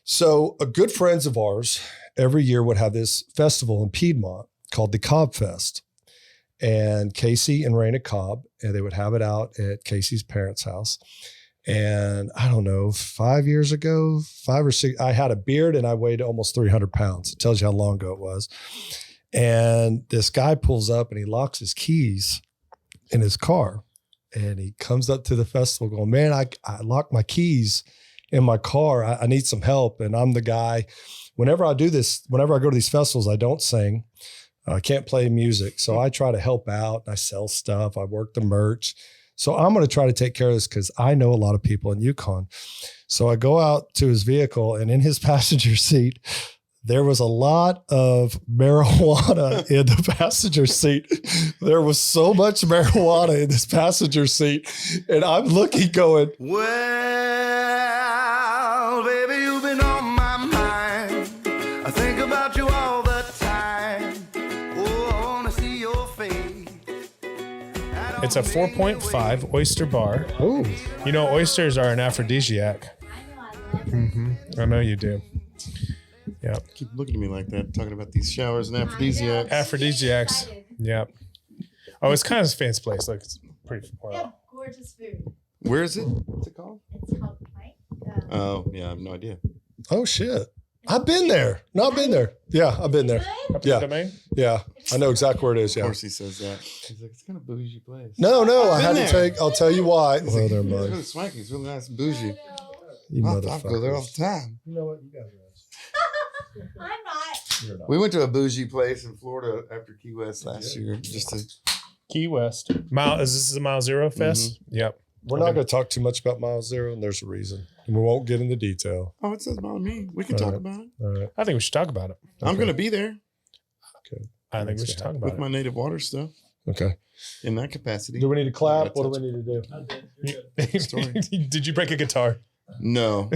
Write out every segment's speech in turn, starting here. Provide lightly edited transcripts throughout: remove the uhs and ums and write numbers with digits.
So good friends of ours every year would have this festival in Piedmont called the Cobb Fest. And Casey and Raina Cobb, and they would have it out at Casey's parents' house. And I don't know, 5 years ago, 5 or 6, I had a beard and I weighed almost 300 pounds. It tells you how long ago it was. And this guy pulls up and he locks his keys in his car. And he comes up to the festival going, man, I locked my keys in my car. I need some help. And I'm the guy. Whenever I go to these festivals, I don't sing. I can't play music. So I try to help out. I sell stuff. I work the merch. So I'm going to try to take care of this because I know a lot of people in Yukon. So I go out to his vehicle, and in his passenger seat, there was a lot of marijuana in the passenger seat. There was so much marijuana in this passenger seat. And I'm looking going, well, baby, you've been on my mind. I think about you all the time. Oh, I want to see your face. It's a 4.5 oyster bar. oh, You know, oysters are an aphrodisiac. I know you do. Yeah. Keep looking at me like that, talking about these showers and aphrodisiacs. Aphrodisiacs. Yeah. Oh, it's kind of a fancy place. Like, it's pretty They well. have gorgeous food. Where is it? What's it called? It's called Plank. Oh, yeah, I have no idea. oh shit. I've been there. No, I've been there. Yeah, I've been there. Yeah. Domain? Yeah. I know exactly where it is. Of Yeah. course he saes that. He's like, it's kind of bougie place. No, I had Been to there. take, I'll tell you why. He's Well, like, there, it's bud. really swanky. It's really nice and bougie. You I'll go there all motherfuckers. the time. You know what? You guys I'm not. You're not. We went to a bougie place in Florida after Key West last year. Just to Key West. This is a Mile Zero Fest? Yep. We're not going to talk too much about Mile Zero, and there's a reason. And we won't get into detail. it says about me. We can All talk right. about it. All right. I think we should talk about it. I'm going to be there I think we should talk with about my it. native water stuff Okay. in that capacity. Do we need to clap? Yeah, What do we need to do? Story. Did you break a guitar? No,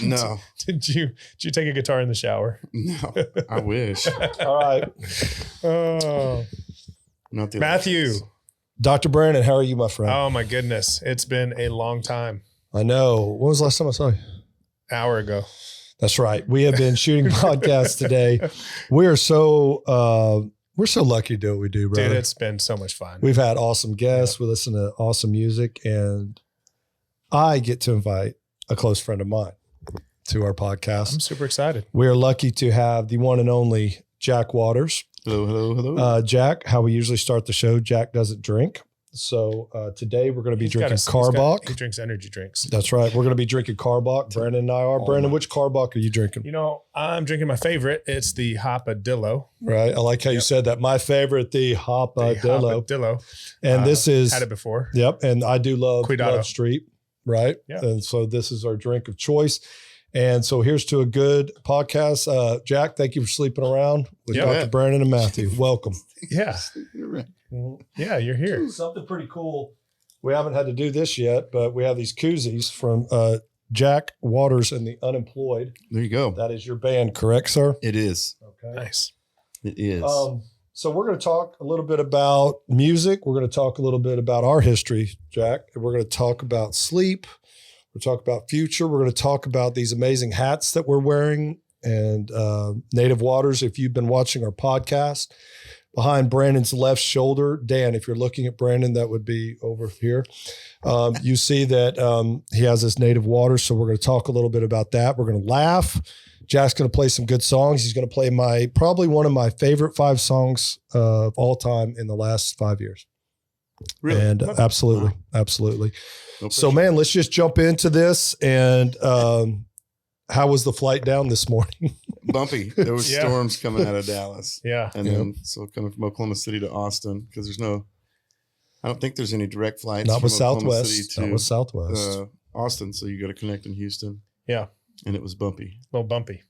no, Did you take a guitar in the shower? no. I wish. All right. Oh, Not the Matthew. Dr. Brandon, how are you, my friend? Oh my goodness. It's been a long time. I know. When was the last time I saw you? Hour ago. That's right. We have been shooting podcasts today. We're so lucky to do what we do, brother. Dude, it's been so much fun. We've had awesome guests. We listen to awesome music, and I get to invite a close friend of mine to our I'm podcast. super excited. We are lucky to have the one and only Jack Waters. hello. Jack, how we usually start the show, Jack doesn't drink. So today we're going to be drinking He Carbach. drinks energy drinks. That's right. We're going to be drinking Carbach. Brandon and I are. Brandon, which Carbach are you drinking? You know, I'm drinking my favorite. It's the Hopadillo. Right. I like how you said that. My favorite, the Hopadillo. Hopadillo. And this is, Had it before. yep. And I do love Cuidado. Love Street. Right. Yeah. And so this is our drink of choice. And so here's to a good podcast. Jack, thank you for sleeping around with Yeah. Dr. Brandon and Matthew. Welcome. Yeah. Yeah, you're here. Something pretty cool. We haven't had to do this yet, but we have these koozies from Jack Waters and The Unemployed. There you go. That is your band, correct, sir? It is. Okay. Nice. It is. So we're going to talk a little bit about music. We're going to talk a little bit about our history, Jack. And we're going to talk about sleep. We're going to talk about future. We're going to talk about these amazing hats that we're wearing and Native Waters. If you've been watching our podcast, behind Brandon's left shoulder, Dan, if you're looking at Brandon, that would be over here. You see that he has this Native Water. So we're going to talk a little bit about that. We're going to laugh. Jack's going to play some good songs. He's going to play probably one of my favorite 5 songs of all time in the last 5 years. Really? And Wow. absolutely. No So, pressure. man, let's just jump into this. And how was the flight down this morning? Bumpy. There was Yeah. storms coming out of Dallas. Yeah. And then so coming from Oklahoma City to Austin, because I don't think there's any direct flights. Not with from Oklahoma Southwest. City Not to with Southwest. Austin. So you got to connect in Houston. Yeah. And it was bumpy. A little bumpy.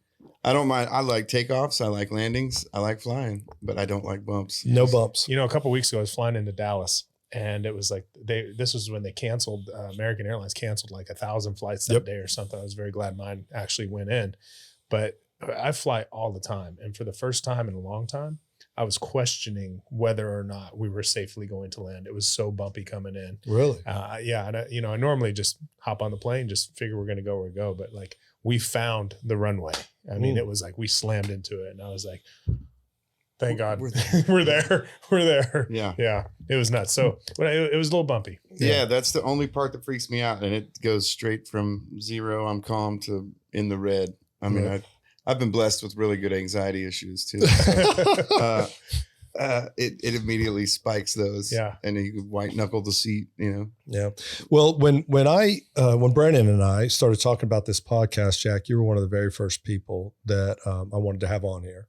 I don't mind. I like takeoffs. I like landings. I like flying, but I don't like bumps. No bumps. You know, a couple of weeks ago, I was flying into Dallas, and it was like this was when they canceled. American Airlines canceled like 1,000 flights that Yep. day or something. I was very glad mine actually went in, but I fly all the time, and for the first time in a long time, I was questioning whether or not we were safely going to land. It was so bumpy coming in. Really? Yeah, and I normally just hop on the plane, just figure we're going to go where we go, but like we found the runway. I mean, it was like we slammed into it, and I was like, thank God We're there. we're there. Yeah. Yeah. It was nuts. So but it was a little bumpy. Yeah, that's the only part that freaks me out, and it goes straight from 0, I'm calm, to in the red. I mean, I've been blessed with really good anxiety issues too. So, it immediately spikes those. Yeah. And you white knuckle the seat, you know. Yeah. Well, when Brandon and I started talking about this podcast, Jack, you were one of the very first people that I wanted to have on here.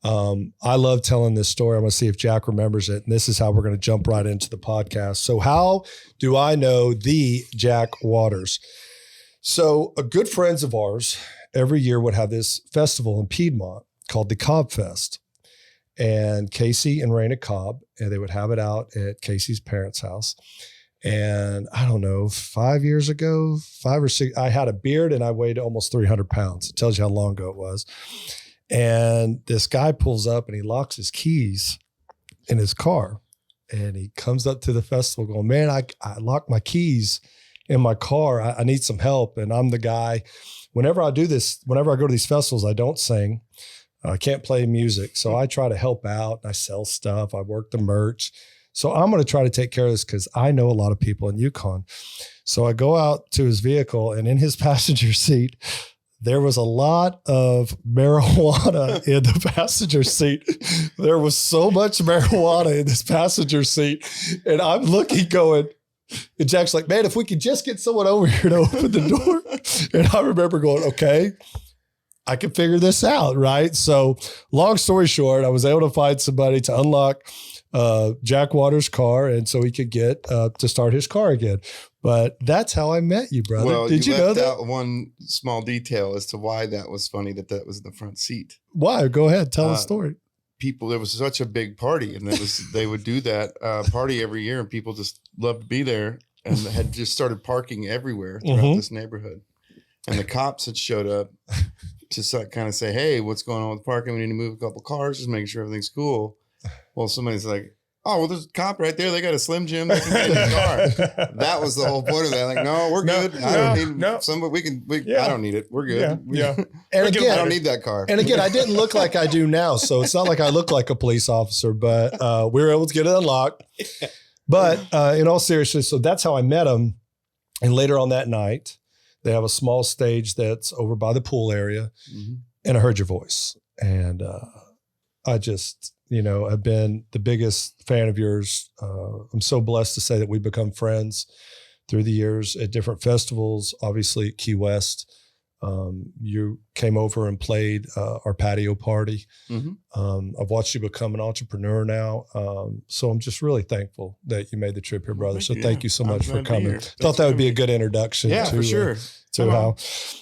I love telling this story. I'm going to see if Jack remembers it. And this is how we're going to jump right into the podcast. So how do I know the Jack Waters? So a good friends of ours every year would have this festival in Piedmont called the Cobb Fest. And Casey and Raina Cobb, and they would have it out at Casey's parents' house. And I don't know, 5 years ago, 5 or 6, I had a beard and I weighed almost 300 pounds. It tells you how long ago it was. And this guy pulls up and he locks his keys in his car. And he comes up to the festival going, man, I locked my keys in my car. I need some help. And I'm the guy. Whenever I go to these festivals, I don't sing. I can't play music. So I try to help out. I sell stuff. I work the merch. So I'm going to try to take care of this because I know a lot of people in Yukon. So I go out to his vehicle, and in his passenger seat, there was a lot of marijuana in the passenger seat. There was so much marijuana in this passenger seat. And I'm looking going, and Jack's like, man, if we could just get someone over here to open the door. And I remember going, okay, I can figure this out, right? So long story short, I was able to find somebody to unlock Jack Waters' car, and so he could get to start his car again. But that's how I met you, brother. Well, Did you know left that? out one small detail as to why that was funny, that was in the front seat. Why? Go ahead. Tell the story. People, there was such a big party, and they would do that party every year, and people just loved to be there, and had just started parking everywhere throughout this neighborhood. And the cops had showed up to kind of say, hey, what's going on with parking? We need to move a couple cars, just making sure everything's cool. Well, somebody's like, oh, well, there's a cop right there. They got a Slim Jim. They can get in the car. That was the whole point of that. Like, no, we're good. I don't need somebody. I don't need it. We're good. Yeah. And again, I don't need that car. And again, I didn't look like I do now. So it's not like I look like a police officer, but we were able to get it unlocked. But in all seriousness, so that's how I met him. And later on that night, they have a small stage that's over by the pool area. Mm-hmm. And I heard your voice. And I just, I've been the biggest fan of yours. I'm so blessed to say that we've become friends through the years at different festivals, obviously at Key West. You came over and played our patio party. Mm-hmm. I've watched you become an entrepreneur now. So I'm just really thankful that you made the trip here, brother. So thank you so much for coming. Thought that would be a good introduction. Yeah, for sure. To how,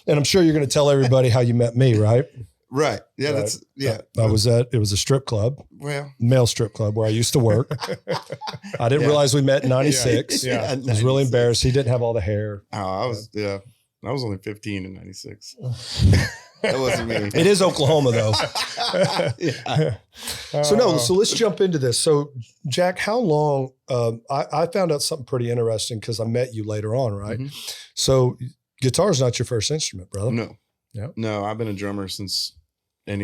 and I'm sure you're going to tell everybody how you met me, right? Right. Yeah. Right. It was a strip club, well, male strip club where I used to work. I didn't realize we met in 96. Yeah. I was really embarrassed. He didn't have all the hair. Oh, I was only 15 in 96. That wasn't me. It is Oklahoma though. So let's jump into this. So Jack, how long, I found out something pretty interesting because I met you later on, right? Mm-hmm. So guitar is not your first instrument, brother. No. Yeah. No, I've been a drummer since I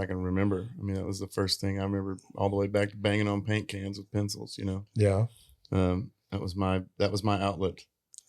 can remember. I mean, that was the first thing I remember, all the way back to banging on paint cans with pencils, Yeah. That was my outlet.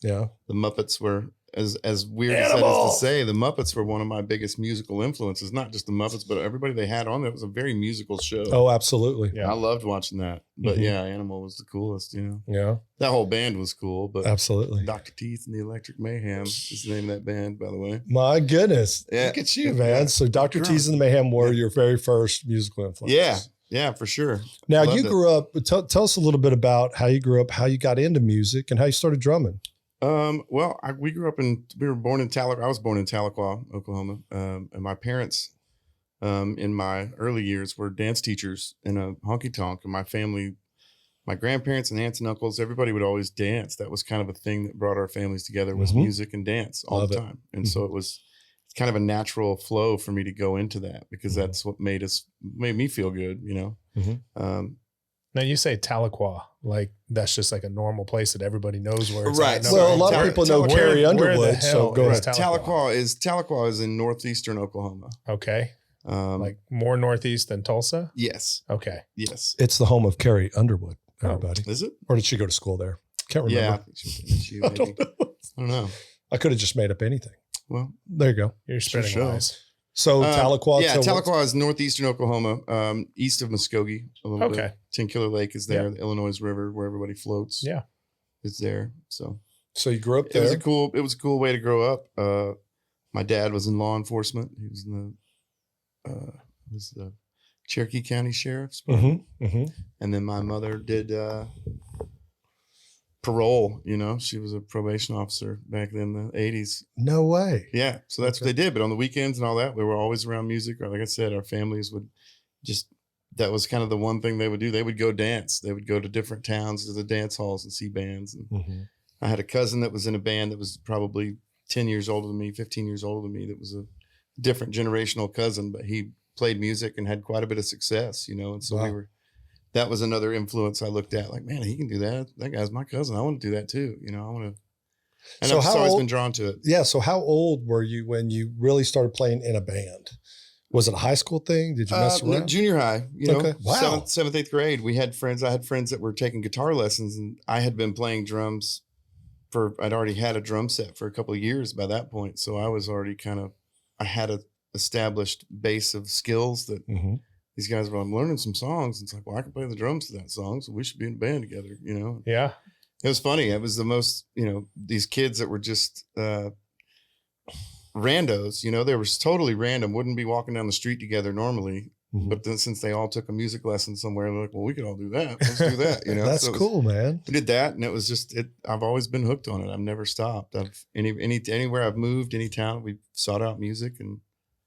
Yeah. The Muppets were, as weird as that is to say, the Muppets were one of my biggest musical influences. Not just the Muppets, but everybody they had on there. It was a very musical show. Oh, absolutely. Yeah. I loved watching that. But yeah, Animal was the coolest, Yeah. That whole band was cool, but absolutely. Dr. Teeth and the Electric Mayhem is the name of that band, by the way. My goodness. Yeah. Look at you, man. So Dr. Teeth and the Mayhem were your very first musical influence. Yeah. Yeah, for sure. Now you grew up, tell us a little bit about how you grew up, how you got into music and how you started drumming. We grew up we were born in Tahlequah. I was born in Tahlequah, Oklahoma. And my parents, in my early years, were dance teachers in a honky tonk. And my family, my grandparents and aunts and uncles, everybody would always dance. That was kind of a thing that brought our families together, was music and dance all the time. And so it's kind of a natural flow for me to go into that because that's what made me feel good, Now you say Tahlequah, like that's just like a normal place that everybody knows where it's Right. at. So Well, a lot of people know Tahlequah- Carrie where the Underwood, so hell go is ahead. Tahlequah is in northeastern Oklahoma. Okay. Um, Like more northeast than Tulsa? yes, Okay. yes. It's the home of Carrie Underwood, everybody. Is it? Or did she go to school there? Can't Yeah, I remember. think she I maybe. don't know. I don't know. I could have just made up anything. Well, There you go. You're spreading Sure. lies. So Tahlequah. yeah, so Tahlequah is northeastern Oklahoma, east of Muskogee a little Okay. bit. Tenkiller Lake is there. Yeah. The Illinois River, where everybody floats, Yeah. is there. So So you grew up it there. was a cool way to grow up. My dad was in law enforcement. He was in the Cherokee County Sheriff's Department. And then my mother did parole. You know, she was a probation officer back in the 80s. No way. Yeah, so that's what they did. But on the weekends and all that, we were always around music. Or like I said, our families would just, that was kind of the one thing they would do. They would go dance. They would go to different towns, to the dance halls, and see bands. And I had a cousin that was in a band that was probably 10 years older than me, 15 years older than me. That was a different generational cousin, but he played music and had quite a bit of success, you know. And so Wow. that was another influence I looked at. Like, man, he can do that. That guy's my cousin. I want to do that too. You know, I want to. And So I've how just always old- been drawn to it. Yeah. So how old were you when you really started playing in a band? Was it a high school thing? Did you mess No, around? junior high, you know, Okay. Wow. seventh, eighth grade. We had friends. I had friends that were taking guitar lessons, and I had been playing drums I'd already had a drum set for a couple of years by that point. So I was already I had a established base of skills that these guys were, I'm learning some songs. And it's like, well, I can play the drums to that song, so we should be in a band together, you know? Yeah. It was funny. It was the most, you know, these kids that were just randos, you know, they were totally random, wouldn't be walking down the street together normally. But then since they all took a music lesson somewhere, they're like, well, we could all do that. Let's do that. You know, That's So cool, man. we did that, and it was just it. I've always been hooked on it. I've never stopped. Anywhere I've moved, any town, we sought out music. And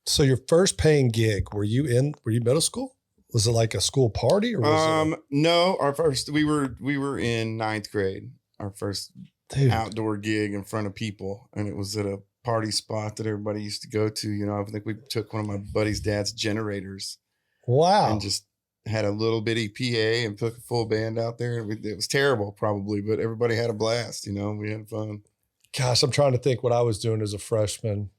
So your first paying gig, were you middle school? Was it like a school party or was no, our first we were in ninth grade. Our first it dude, outdoor gig in front of people, and it was at a party spot that everybody used to go to. You know, I think we took one of my buddy's dad's generators wow. and just had a little bitty PA and took a full band out there. And it was terrible, probably, but everybody had a blast. You know, we had fun. Gosh, I'm trying to think what I was doing as a freshman.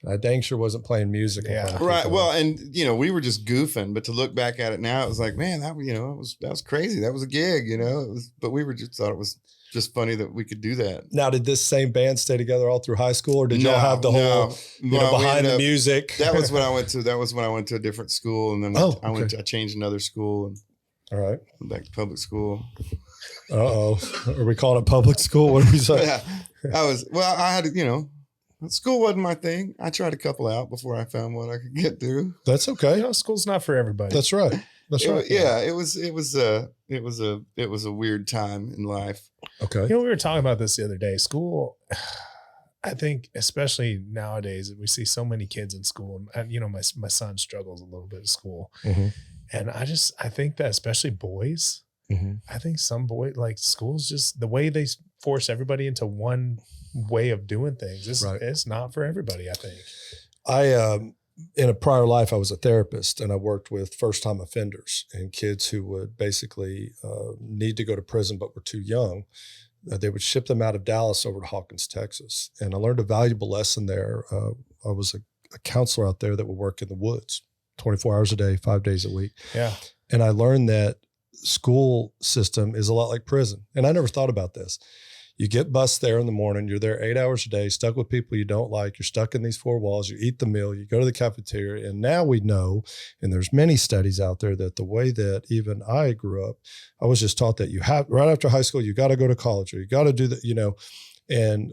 I dang sure wasn't playing music. in Yeah. front of Right. people. Well, and you know, we were just goofing, but to look back at it now, it was like, man, that was crazy. That was a gig, you know. But we were just thought it was just funny that we could do that. Now, did this same band stay together all through high school, or did y'all have the whole, Well, we behind ended the up- music? That was when I went to. That was when I went to a different school, and then I changed another school and All right. went back to public school. Uh-oh. Are we calling it public school? What are we saying? Yeah, I had, you know, school wasn't my thing. I tried a couple out before I found what I could get through. That's You okay. know, school's not for everybody. That's right. That's right. It was a weird time in life. Okay. You know, we were talking about this the other day. School, I think, especially nowadays, we see so many kids in school. And you know, my son struggles a little bit at school. Mhm. And I think that especially boys, Mhm. I think some boys, like schools, just the way they force everybody into one way of doing things, it's not for everybody, I think. In a prior life, I was a therapist, and I worked with first-time offenders and kids who would basically need to go to prison but were too young. They would ship them out of Dallas over to Hawkins, Texas. And I learned a valuable lesson there. I was a counselor out there that would work in the woods 24 hours a day, 5 days a week. Yeah. And I learned that school system is a lot like prison. And I never thought about this. You get bused there in the morning, you're there 8 hours a day, stuck with people you don't like, you're stuck in these four walls, you eat the meal, you go to the cafeteria. And now we know, and there's many studies out there, that the way that even I grew up, I was just taught that you have, right after high school, you got to go to college, or you got to do that, you know. And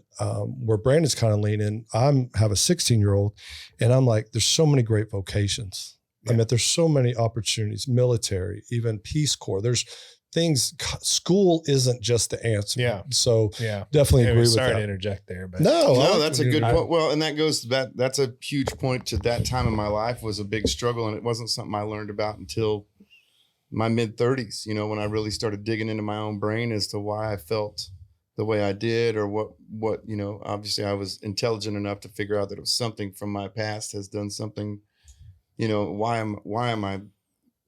where Brandon's kind of leaning, have a 16-year-old, and I'm like, there's so many great vocations. I mean, there's so many opportunities, military, even Peace Corps. There's things, school isn't just the answer. Yeah. So Yeah. definitely agree with Sorry to that. interject there, but No, that's a good I- point. Well, and that goes to that's a huge point to that time in my life was a big struggle. And it wasn't something I learned about until my mid 30s, you know, when I really started digging into my own brain as to why I felt the way I did, or what, you know, obviously I was intelligent enough to figure out that it was something from my past has done something, you know, why am I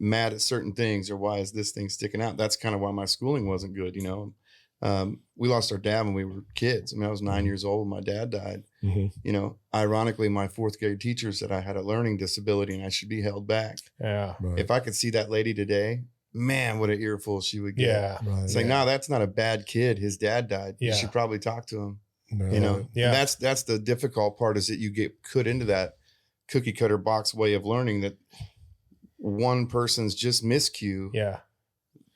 mad at certain things, or why is this thing sticking out? That's kind of why my schooling wasn't good. We lost our dad when we were kids. I mean, I was 9 years old when my dad died. Ironically, my fourth grade teacher said I had a learning disability and I should be held back. Yeah. Right. If I could see that lady today, man, what an earful she would get. Yeah. Right. It's like, no, that's not a bad kid. His dad died. Yeah. You should probably talk to him. No. Yeah. And that's the difficult part, is that you get put into that cookie cutter box way of learning, that one person's just miscue. Yeah.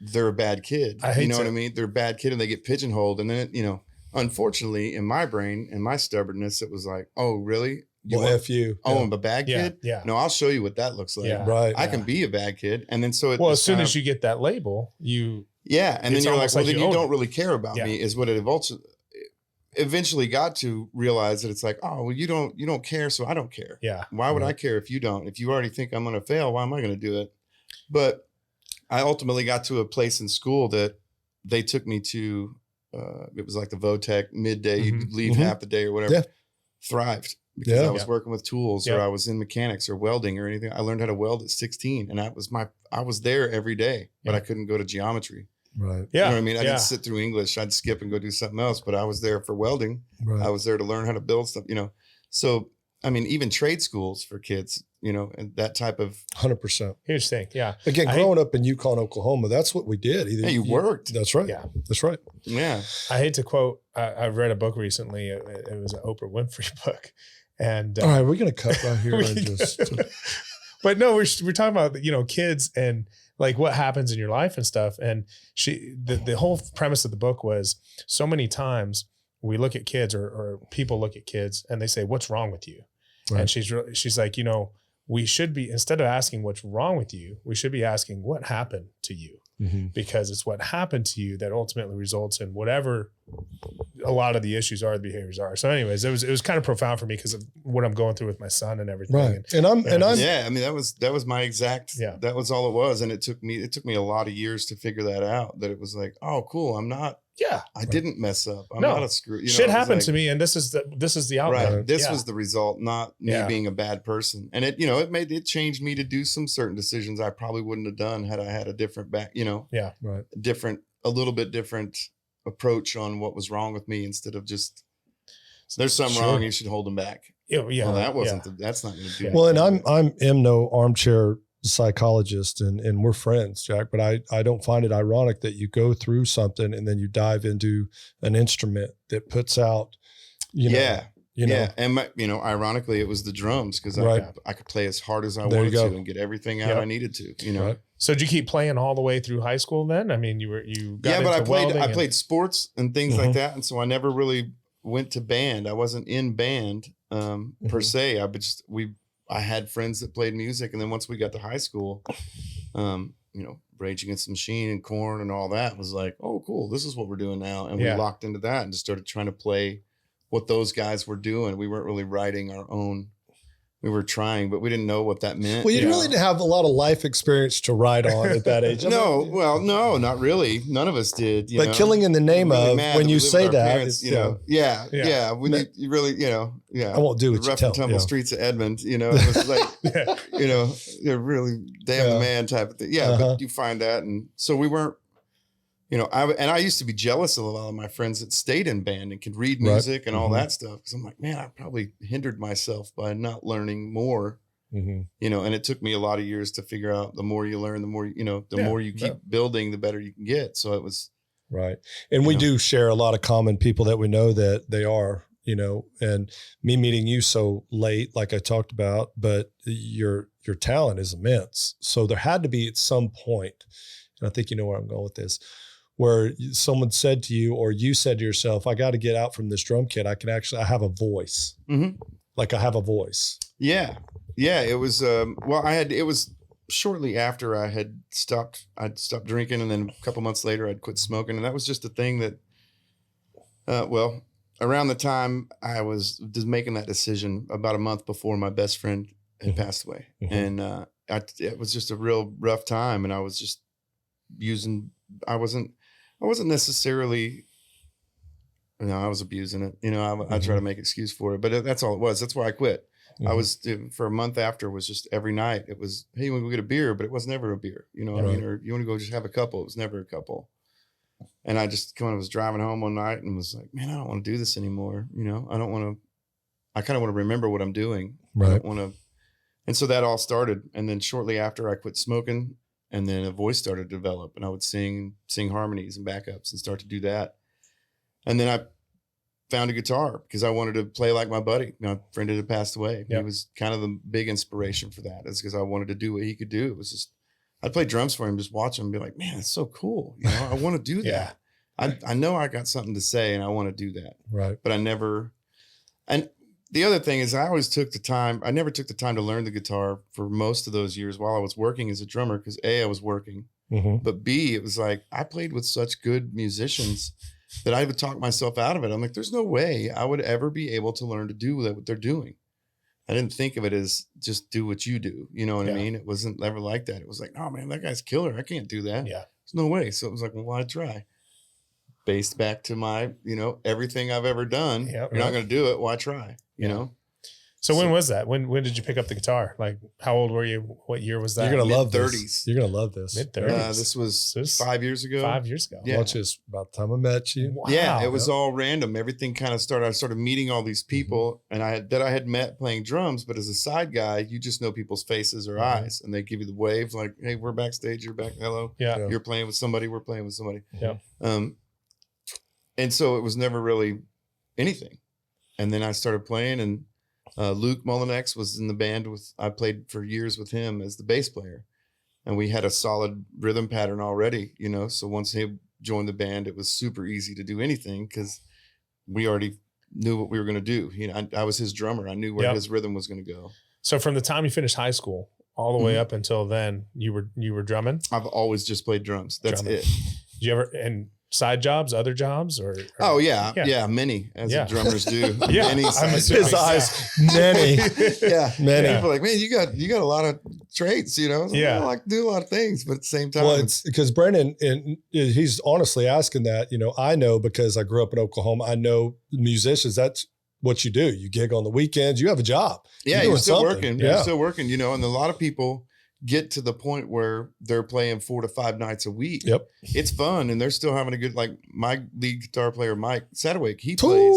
They're a bad kid. I hate You know to- what I mean? They're a bad kid and they get pigeonholed. And then, unfortunately, in my brain and my stubbornness, it was like, oh, really? Well, F you. Oh, Yeah. I'm a bad Yeah. kid? Yeah. No, I'll show you what that looks like. Yeah. Right. I can be a bad kid. And then Well, as soon as you get that label, yeah. And then It's you're like, almost well, like then you you own don't it. really care about Yeah. me, is what it eventually got to realize, that it's like, oh, well, you don't care. So I don't care. yeah. Why would Right. I care if you don't? If you already think I'm going to fail, why am I going to do it? But I ultimately got to a place in school that they took me to. It was like the Votech midday. You'd leave Mhm. half the day or whatever. Yeah. Thrived because Yeah. I was Yeah. working with tools, or Yeah. I was in mechanics or welding or anything. I learned how to weld at 16, and I was there every day, but Yeah. I couldn't go to geometry. Right. Yeah. You know what I mean? I yeah. didn't sit through English. I'd skip and go do something else, but I was there for welding. Right. I was there to learn how to build stuff, So, I mean, even trade schools for kids, and that type of, 100%. Huge thing. Yeah. Again, I hate- growing up in Yukon, Oklahoma, that's what we did. Either hey, you worked. That's right. Yeah. That's right. Yeah. I hate to quote, I read a book recently. It was an Oprah Winfrey book. And All right, we're going to cut right here. we and just, but no, we're talking about, kids and like what happens in your life and stuff. And the whole premise of the book was, so many times we look at kids or people look at kids and they say, what's wrong with you? Right. And she's like, we should be, instead of asking what's wrong with you, we should be asking what happened to you, Mhm. because it's what happened to you that ultimately results in whatever a lot of the issues are, the behaviors are. So anyways, it was kind of profound for me because of what I'm going through with my son and everything. Right. And I'm Yeah. I mean, that was my exact, Yeah. that was all it was. And it took me a lot of years to figure that out, that it was like, oh, cool. Yeah. I didn't mess up. I'm No. not a screw. Shit happened to me, and this is the outcome. Right. This Yeah. was the result, not me Yeah. being a bad person. And it changed me to do some certain decisions I probably wouldn't have done had I had a different right. a little bit different approach on what was wrong with me, instead of just, there's something Sure. wrong, you should hold them back. Yeah. Well, that wasn't, yeah. that's not going to do Yeah. it. Well, and I'm no armchair psychologist and we're friends, Jack, but I don't find it ironic that you go through something and then you dive into an instrument that puts out, Yeah. know, And ironically, it was the drums, because Right. I could play as hard as I There you wanted go. to and get everything out Yep. I needed to. Right. So did you keep playing all the way through high school then? I mean, you got Yeah, but into welding I and- played sports and things Mhm. like that, and so I never really went to band. I wasn't in band per se. I had friends that played music, and then once we got to high school, Rage Against the Machine and Korn and all that was like, oh, cool, this is what we're doing now, and Yeah. we locked into that and just started trying to play what those guys were doing. We weren't really writing our own. We were trying, but we didn't know what that meant. Well, you Yeah. really didn't have a lot of life experience to ride on at that age. I mean, No, not really. None of us did. but killing in the name We're really of, mad when that you we lived say with our that, parents, it's, Yeah. yeah. We Ma- need, you really, yeah. I won't do The what you rough tell. and tumble Yeah. streets of Edmond, it was like, Yeah. they're really damn Yeah. the man type of thing. Yeah, Uh-huh. but you find that, and so we weren't. I used to be jealous of a lot of my friends that stayed in band and could read Right. music and all Mhm. that stuff, because I'm like, man, I probably hindered myself by not learning more. Mhm. And it took me a lot of years to figure out, the more you learn, the more Yeah, more you keep building, the better you can get. So it was, Right. And we You know? do share a lot of common people that we know that they are, and me meeting you so late, like I talked about, but your talent is immense. So there had to be at some point, and I think you know where I'm going with this, where someone said to you, or you said to yourself, I got to get out from this drum kit. I have a voice. Mhm. Like I have a voice. yeah. It was, it was shortly after I'd stopped drinking, and then a couple months later I'd quit smoking. And that was just a thing that, around the time I was just making that decision, about a month before my best friend had Mhm. passed away. Mhm. And it was just a real rough time. And I was just I wasn't necessarily, I was abusing it. I try to make excuse for it, but that's all it was. That's why I quit. I was for a month after was just every night. It was, hey, you want to go get a beer, but it was never a beer. You know what I mean? Or you want to go just have a couple. It was never a couple. And I just kind of was driving home one night and was like, man, I don't want to do this anymore. You know, I don't want to. I kind of want to remember what I'm doing. Right. I don't want to. And so that all started. And then shortly after, I quit smoking, and then a voice started to develop, and I would sing harmonies and backups and start to do that. And then I found a guitar because I wanted to play like my buddy. My friend had passed away. He was kind of the big inspiration for that. It's because I wanted to do what he could do. It was just, I'd play drums for him, just watch him and be like, man, it's so cool. You know, I want to do that. I know I got something to say and I want to do that. Right. But I never, and the other thing is I always took the time. I never took the time to learn the guitar for most of those years while I was working as a drummer, because A, I was working, but B, it was like, I played with such good musicians that I would talk myself out of it. I'm like, there's no way I would ever be able to learn to do what they're doing. I didn't think of it as just do what you do. You know what I mean? It wasn't ever like that. It was like, oh man, that guy's killer. I can't do that. Yeah. There's no way. So it was like, well, why try? Based back to my, you know, everything I've ever done. You're not going to do it. Why try? You know? So when was that? When did you pick up the guitar? Like, how old were you? What year was that? You're going to love Mid-30s. this. You're going to love this. Mid-30s. This was 5 years ago. 5 years ago. Yeah. Watch this. About the time I met you. Wow. Yeah, it was all random. Everything kind of started. I started meeting all these people, and I had met playing drums. But as a side guy, you just know people's faces or eyes, and they give you the waves like, "Hey, we're backstage. You're back. Hello. Yeah. You're playing with somebody. We're playing with somebody." Yeah. And so it was never really anything. And then I started playing, and Luke Mullinex was in the band I played for years with him as the bass player, and we had a solid rhythm pattern already, you know. So once he joined the band, it was super easy to do anything because we already knew what we were going to do. You know, I was his drummer. I knew where his rhythm was going to go. So from the time you finished high school all the way up until then, you were drumming? I've always just played drums. That's it. Did you ever, and side jobs, other jobs, or oh yeah, many as drummers do. Many his eyes, many, many. People are like, man, you got a lot of traits, you know. I like to do a lot of things, but at the same time, well, it's because Brendan, and he's honestly asking that. You know, I know because I grew up in Oklahoma. I know musicians. That's what you do. You gig on the weekends. You have a job. Yeah, you're still working. You're still working. You know, and a lot of people get to the point where they're playing 4 to 5 nights a week. Yep. It's fun. And they're still having a good, like my lead guitar player, Mike Sadowake, he plays,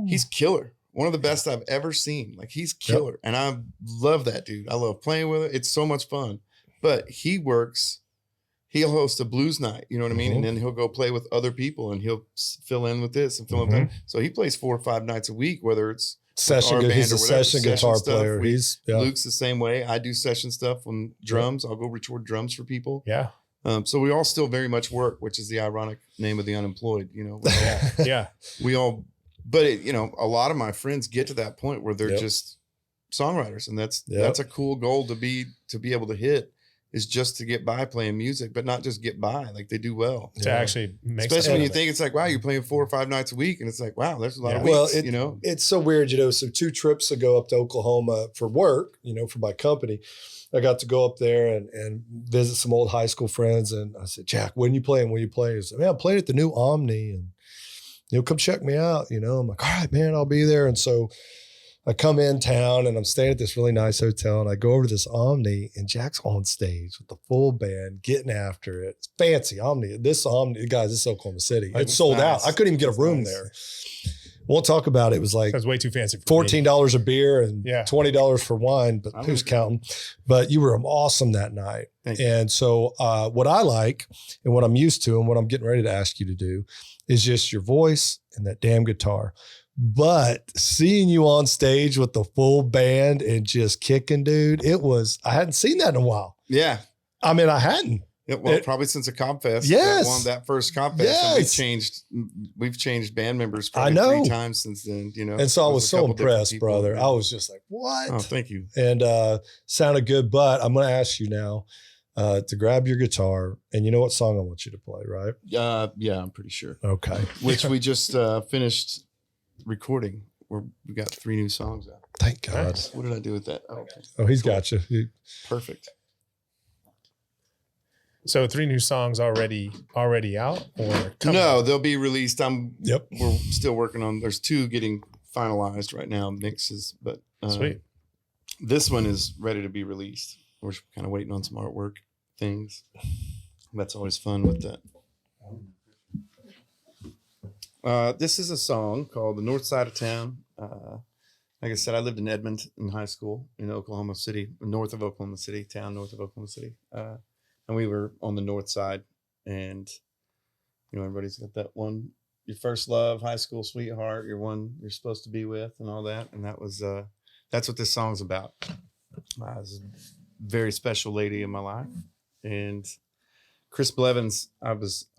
he's killer. One of the best I've ever seen. Like he's killer. Yep. And I love that dude. I love playing with it. It's so much fun, but he'll host a blues night, you know what I mean? And then he'll go play with other people and he'll fill in with this and fill in with that. So he plays 4 or 5 nights a week, whether it's session. He's a session guitar player. Luke's the same way. I do session stuff on drums. I'll go record drums for people. Yeah. So we all still very much work, which is the ironic name of The Unemployed. You know, we all, but you know, a lot of my friends get to that point where they're just songwriters, and that's a cool goal to be able to hit. Is just to get by playing music, but not just get by, like they do well. To actually make especially when you think it's like, wow, you're playing 4 or 5 nights a week, and it's like, wow, there's a lot of weeks, well, you know? It's so weird, you know. So 2 trips ago up to Oklahoma for work, you know, for my company, I got to go up there and visit some old high school friends. And I said, Jack, when you playing? He said, man, I'm playing at the new Omni, and you know, come check me out. You know, I'm like, all right, man, I'll be there. And so I come in town and I'm staying at this really nice hotel, and I go over to this Omni, and Jack's on stage with the full band getting after it. It's fancy Omni. This Omni, guys, this is Oklahoma City. It's sold out. I couldn't even get a room there. Won't talk about it. It was like, it was way too fancy. $14 a beer and $20 for wine, but who's counting? But you were awesome that night. And so what I like and what I'm used to and what I'm getting ready to ask you to do is just your voice and that damn guitar. But seeing you on stage with the full band and just kicking, dude, I hadn't seen that in a while. Yeah. I mean, I hadn't. Well, probably since a Comp Fest. Yes. That first Comp Fest. Yes. And we've changed band members probably 3 times since then, you know. And so I was so impressed, brother. I was just like, what? Oh, thank you. And sounded good. But I'm going to ask you now to grab your guitar, and you know what song I want you to play, right? Yeah, I'm pretty sure. Okay. Which we just finished recording. We got 3 new songs out. Thank God. Nice. What did I do with that? Oh, he's got you. Perfect. So 3 new songs already out, or coming no, out? They'll be released. We're still working on. There's 2 getting finalized right now, mixes. But sweet. This one is ready to be released. We're kind of waiting on some artwork things. That's always fun with that. This is a song called The North Side of Town. Like I said, I lived in Edmond in high school in Oklahoma City, north of Oklahoma City, town north of Oklahoma City. And we were on the north side. And, you know, everybody's got that one, your first love, high school sweetheart, your one you're supposed to be with and all that. And that was, that's what this song's about. I was a very special lady in my life. And Chris Blevins, I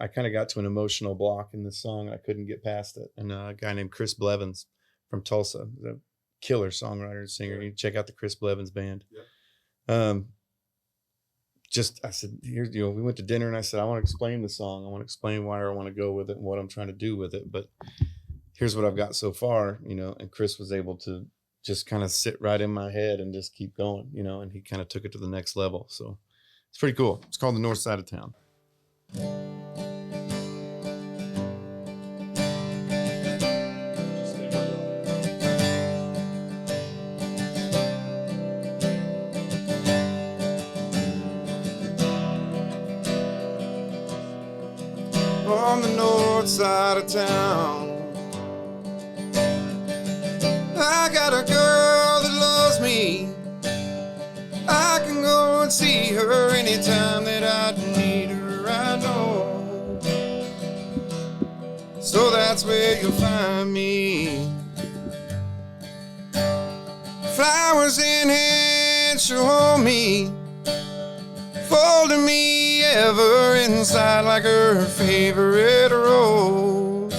kind of got to an emotional block in this song. And I couldn't get past it. And a guy named Chris Blevins from Tulsa, the killer songwriter, singer. You check out the Chris Blevins band. Yep. I said, here, you know, we went to dinner and I said, I want to explain the song. I want to explain why I want to go with it and what I'm trying to do with it. But here's what I've got so far, you know, and Chris was able to just kind of sit right in my head and just keep going, you know, and he kind of took it to the next level. So it's pretty cool. It's called The North Side of Town. On the north side of town, I got a girl that loves me. I can go and see her anytime that I need her, I know. So that's where you'll find me. Flowers in hand, she'll hold me, folding me ever inside like her favorite rose.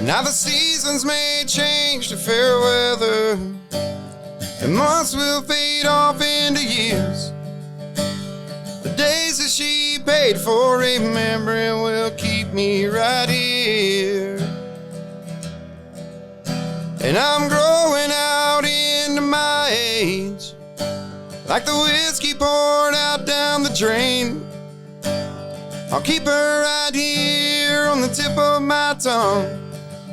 Now the seasons may change to fair weather, and months will fade off into years. The days that she paid for remembering will keep me right here. And I'm growing out into my age, like the whiskey poured out down the drain. I'll keep her right here on the tip of my tongue,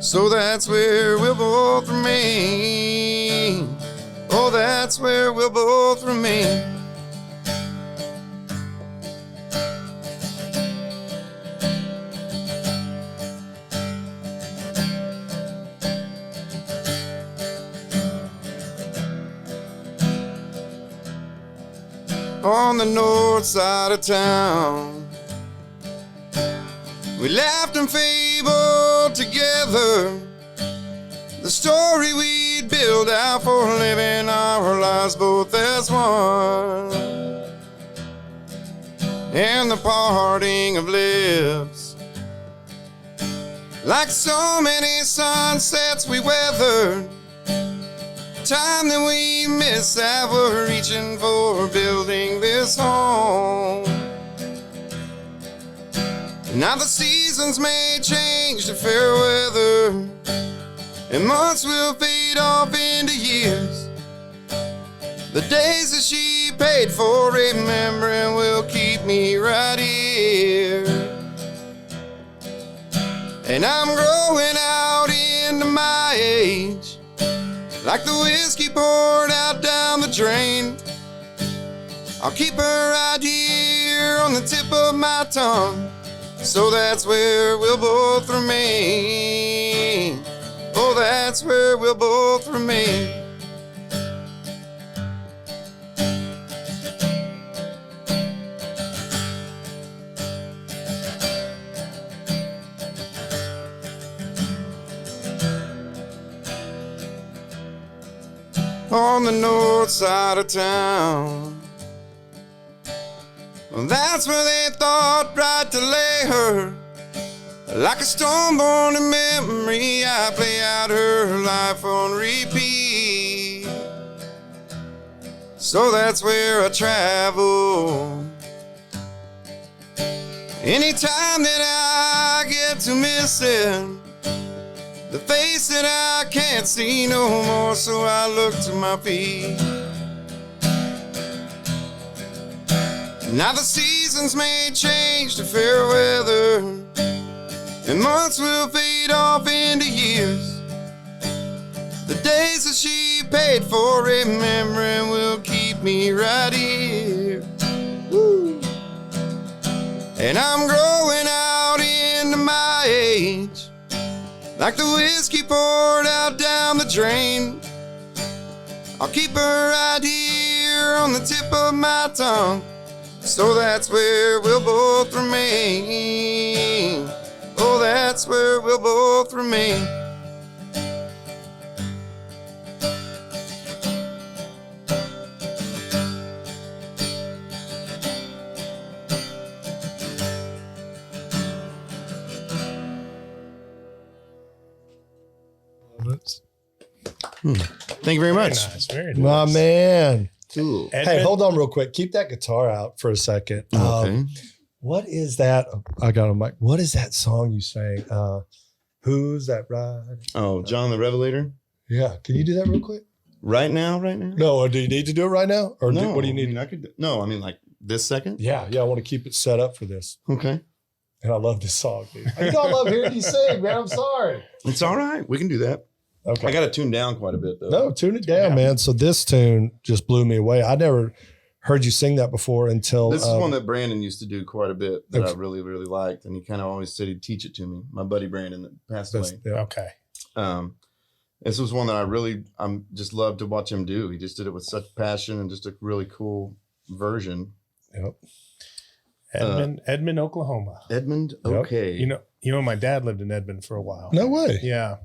so that's where we'll both remain. Oh, that's where we'll both remain. On the north side of town, we laughed and fabled together the story we'd build out for living our lives both as one. And the parting of lips, like so many sunsets we weathered, time that we miss that we're reaching for, building this home. Now the seasons may change to fair weather, and months will fade off into years. The days that she paid for remembering will keep me right here. And I'm growing out into my age, like the whiskey poured out down the drain. I'll keep her right here on the tip of my tongue, so that's where we'll both remain. Oh, that's where we'll both remain. On the north side of town, well, that's where they thought right to lay her. Like a stone born in memory, I play out her life on repeat. So that's where I travel. Anytime that I get to missing the face that I can't see no more, so I look to my feet. Now the seasons may change to fair weather, and months will fade off into years. The days that she paid for remembering will keep me right here. Woo. And I'm growing out into my age, like the whiskey poured out down the drain. I'll keep her right here on the tip of my tongue, so that's where we'll both remain. Oh, that's where we'll both remain. Thank you very much. Very nice. Very My nice. man. Cool. Hey, Edmund? hold on real quick. Keep that guitar out for a second. Okay. What is that? I got a mic. What is that song you sang? Who's that ride? Oh, John the Revelator. Yeah. Can you do that real quick? Right now? No. Or do you need to do it right now? Or No, what do you need? I could. No, I mean like this second. Yeah. I want to keep it set up for this. Okay. And I love this song, dude. You know I love hearing you sing, man. I'm sorry. It's all right. We can do that. Okay. I got to tune down quite a bit though. No, tune it down, Yeah. man. So this tune just blew me away. I never heard you sing that before until This is one that Brandon used to do quite a bit that I Okay. really, really liked. And he kind of always said he'd teach it to me. My buddy Brandon that passed that's- away. yeah. Okay. This was one that I'm just loved to watch him do. He just did it with such passion and just a really cool version. Yep. Edmond, Oklahoma. Edmund, Yep. okay. You know, my dad lived in Edmond for a while. No way. Yeah.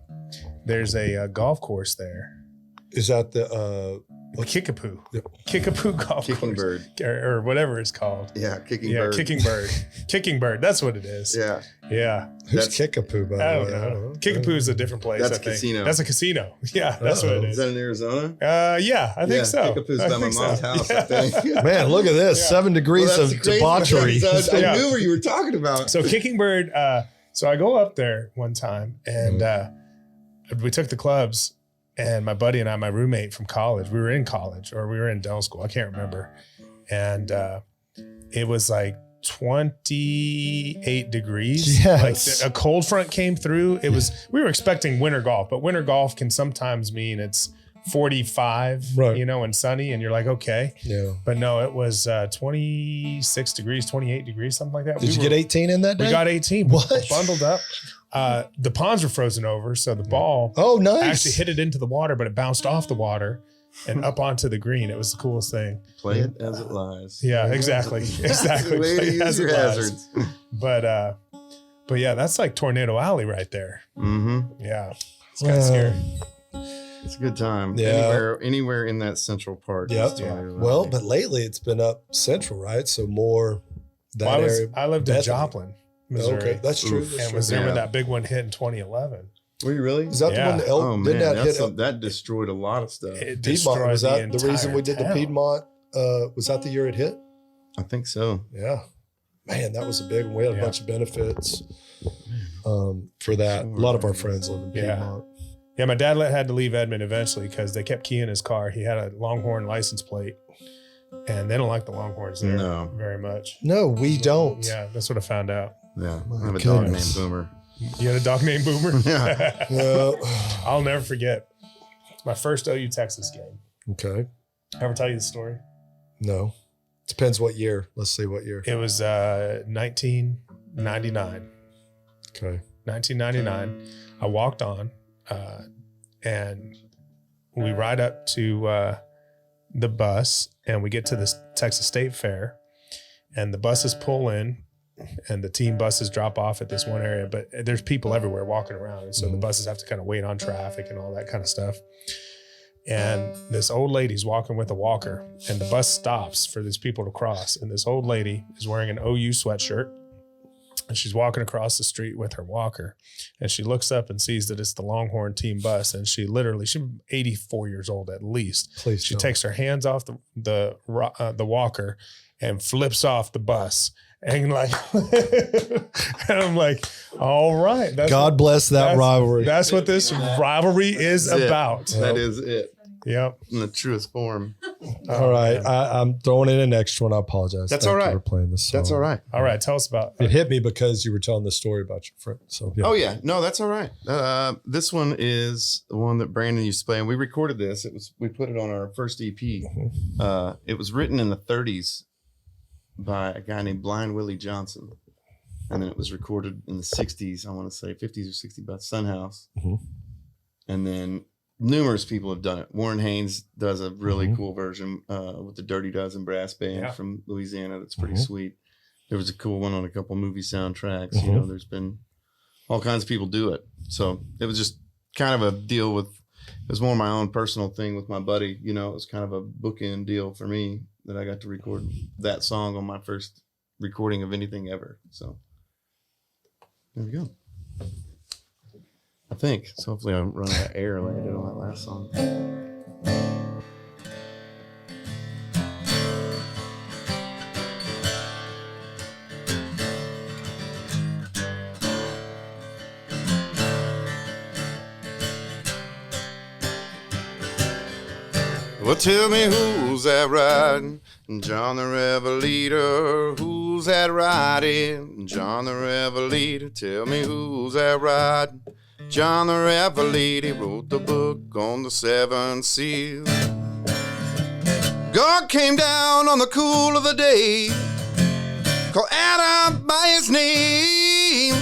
There's a golf course there. Is that the Kickapoo. Yep. Kickapoo golf Kicking course. Bird. Or whatever it's called. Yeah, Kicking Yeah, Bird. Kicking Bird. Kicking Bird. That's what it is. Yeah. Yeah. who's That's- Kickapoo? By the I way? don't know. Kickapoo is a different place. That's I a think. casino. That's a casino. Yeah, that's what it Is is. that in Arizona? Yeah, I think so. Kickapoo's I by my think so. mom's house, Yeah. I think. Man, look at this. Yeah. 7 degrees Well, that's of the crazy debauchery. thing. I Yeah. knew what you were talking about. So Kicking Bird, so I go up there one time and we took the clubs, and my buddy and I, my roommate from college, we were in college or we were in dental school. I can't remember. And it was like 28 degrees. Yes. Like a cold front came through. We were expecting winter golf, but winter golf can sometimes mean it's 45, Right. and sunny, and you're like, okay. Yeah. But no, it was 26 degrees, 28 degrees, something like that. Did you get 18 in that day? We got 18. What? We bundled up. The ponds were frozen over, so the ball Oh, nice. actually hit it into the water, but it bounced off the water and up onto the green. It was the coolest thing. Play it as it lies. Yeah, exactly. Exactly. Way to Play it use as your it lies. hazards. But yeah, that's like Tornado Alley right there. Mm-hmm. Yeah. It's kind of scary. It's a good time. Yeah. Anywhere in that central part. Yep. is Tornado Well, Alley. but lately it's been up central, right? So more that Well, area. I lived in Bethany. Joplin, Missouri. Okay, that's true. Oof. That's And true. was there when Yeah. that big one hit in 2011. Were you really? Is that the Yeah. one that Oh man, didn't that hit that destroyed a lot of stuff. It Piedmont? destroyed Was that the entire reason we did the town. Piedmont? Was that the year it hit? I think so. Yeah. Man, that was a big one. We had a Yeah. bunch of benefits for that. A lot of our friends live in Yeah. Piedmont. Yeah, my dad had to leave Edmond eventually because they kept keying his car. He had a Longhorn license plate, and they don't like the Longhorns there No. very much. No, we don't. Yeah, that's what I found out. Yeah, My I have a dog named goodness. Boomer. You had a dog named Boomer? Yeah. Yeah. I'll never forget my first OU Texas game. Okay. Ever tell you the story? No. Depends what year. Let's see what year. It was 1999. Okay. 1999. I walked on, and we ride up to the bus, and we get to this Texas State Fair, and the buses pull in, and the team buses drop off at this one area, but there's people everywhere walking around, and so the buses have to kind of wait on traffic and all that kind of stuff. And this old lady's walking with a walker, and the bus stops for these people to cross, and this old lady is wearing an OU sweatshirt. And she's walking across the street with her walker, and she looks up and sees that it's the Longhorn team bus. And she's 84 years old at least. Please. She don't. takes her hands off the walker and flips off the bus. And like, and I'm like, all right. God bless that that's- rivalry. That's what this rivalry is That's it. about. That is it. Yep. in the truest form. All right. man. I'm throwing in an extra one. I apologize. That's Thank all you right. for playing this song. That's all right. All right. Tell us about It hit me because you were telling the story about your friend. So yeah. Oh yeah, no, that's all right. This one is the one that Brandon used to play, and we recorded this. We put it on our first EP. It was written in the 30s by a guy named Blind Willie Johnson, and then it was recorded in the 60s. I want to say 50s or 60s by Sunhouse, and then numerous people have done it. Warren Haynes does a really cool version with the Dirty Dozen brass band from Louisiana. That's pretty sweet. There was a cool one on a couple movie soundtracks. You know, there's been all kinds of people do it. So it was just kind of a deal with, it was more my own personal thing with my buddy. You know, it was kind of a bookend deal for me that I got to record that song on my first recording of anything ever. So there we go. I think. So hopefully I don't run out of air like I did on that last song. Well, tell me who's that riding? John the Revelator. Who's that riding? John the Revelator. Tell me who's that riding? John the Revelator wrote the book on the 7 seals. God came down on the cool of the day, called Adam by his name,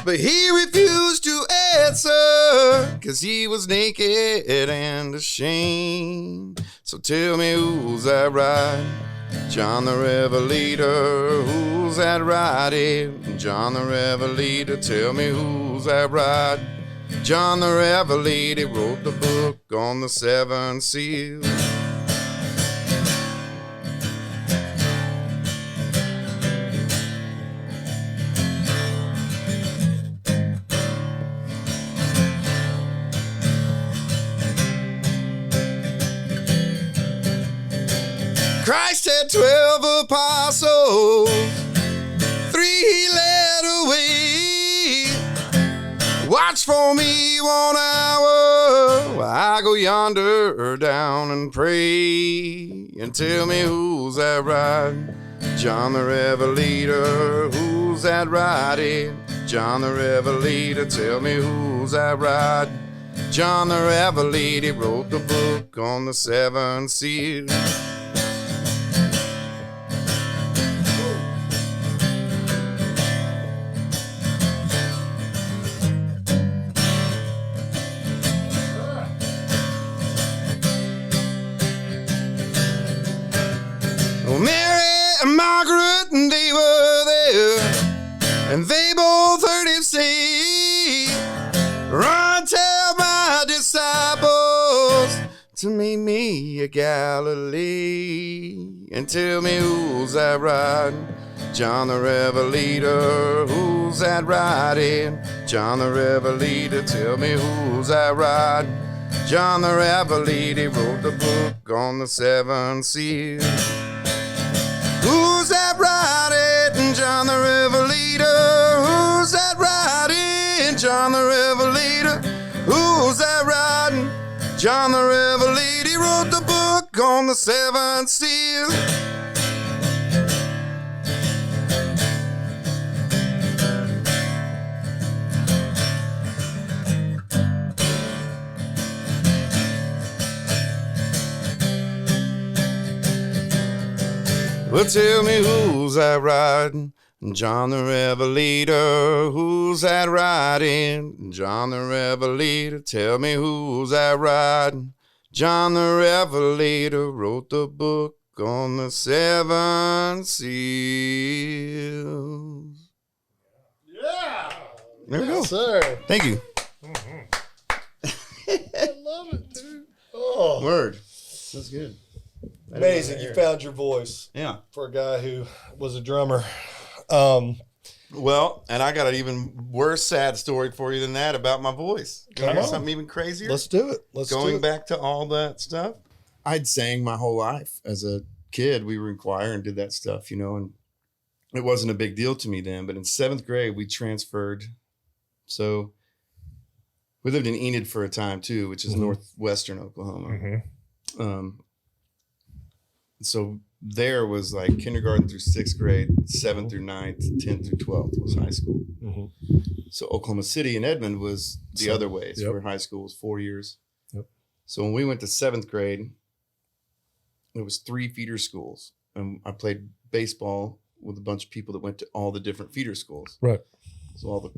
but he refused to answer, 'cause he was naked and ashamed. So tell me who's that riding? John the Revelator. Who's that riding? John the Revelator. Tell me who's that riding? John the Revelator wrote the book on the 7 seals. Christ had 12 apostles, 3 he led away. Watch for me 1 hour while I go yonder down and pray. And tell me who's that riding? John the Revelator. Who's that riding? John the Revelator. Tell me who's that riding? John the Revelator wrote the book on the 7 seals. Mary and Margaret, and they were there, and they both heard him say, run, tell my disciples to meet me at Galilee. And tell me who's that riding? John the Revelator. Who's that riding? John the Revelator. Tell me who's that riding? John the Revelator wrote the book on the 7 seals. Who's that riding? John the Revelator. Who's that riding? John the Revelator. Who's that riding? John the Revelator wrote the book on the 7 seals. Well, tell me who's that riding? John the Revelator. Who's that riding? John the Revelator. Tell me who's that riding? John the Revelator wrote the book on the 7 seals. Yeah. There we go. Sir. Thank you. I love it, dude. Oh, Word. That's good. Amazing. You found your voice Yeah. for a guy who was a drummer. Well, and I got an even worse sad story for you than that about my voice. You Come know on. something even crazier? Let's do it. Let's do Going it. back to all that stuff. I'd sang my whole life. As a kid, we were in choir and did that stuff, you know, and it wasn't a big deal to me then. But in 7th grade, we transferred. So We lived in Enid for a time too, which is Mhm. northwestern Oklahoma. Mm-hmm. So there was like kindergarten through 6th grade, 7th through 9th, 10th through 12th was high school. Mhm. So Oklahoma City and Edmond was the So, other way. So yep. where high school was 4 years. Yep. So when we went to 7th grade, it was 3 feeder schools. And I played baseball with a bunch of people that went to all the different feeder schools. Right. So all the,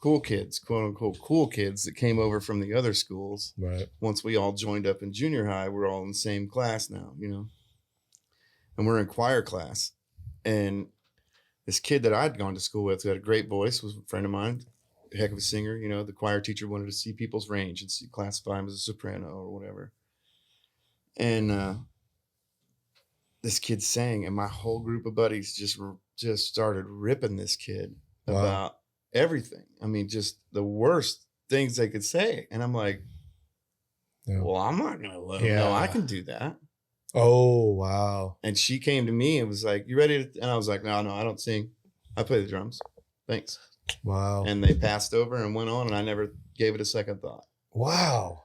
cool kids, quote unquote, cool kids that came over from the other schools. Right. Once we all joined up in junior high, we're all in the same class now, and we're in choir class. And this kid that I'd gone to school with, who had a great voice, was a friend of mine, a heck of a singer. The choir teacher wanted to see people's range and classify him as a soprano or whatever. And this kid sang, and my whole group of buddies just started ripping this kid about everything. I mean, just the worst things they could say. And I'm like, well, I'm not going to let them know I can do that. Oh, wow. And she came to me and was like, you ready to? And I was like, no, I don't sing. I play the drums. Thanks. Wow. And they passed over and went on, and I never gave it a second thought. Wow.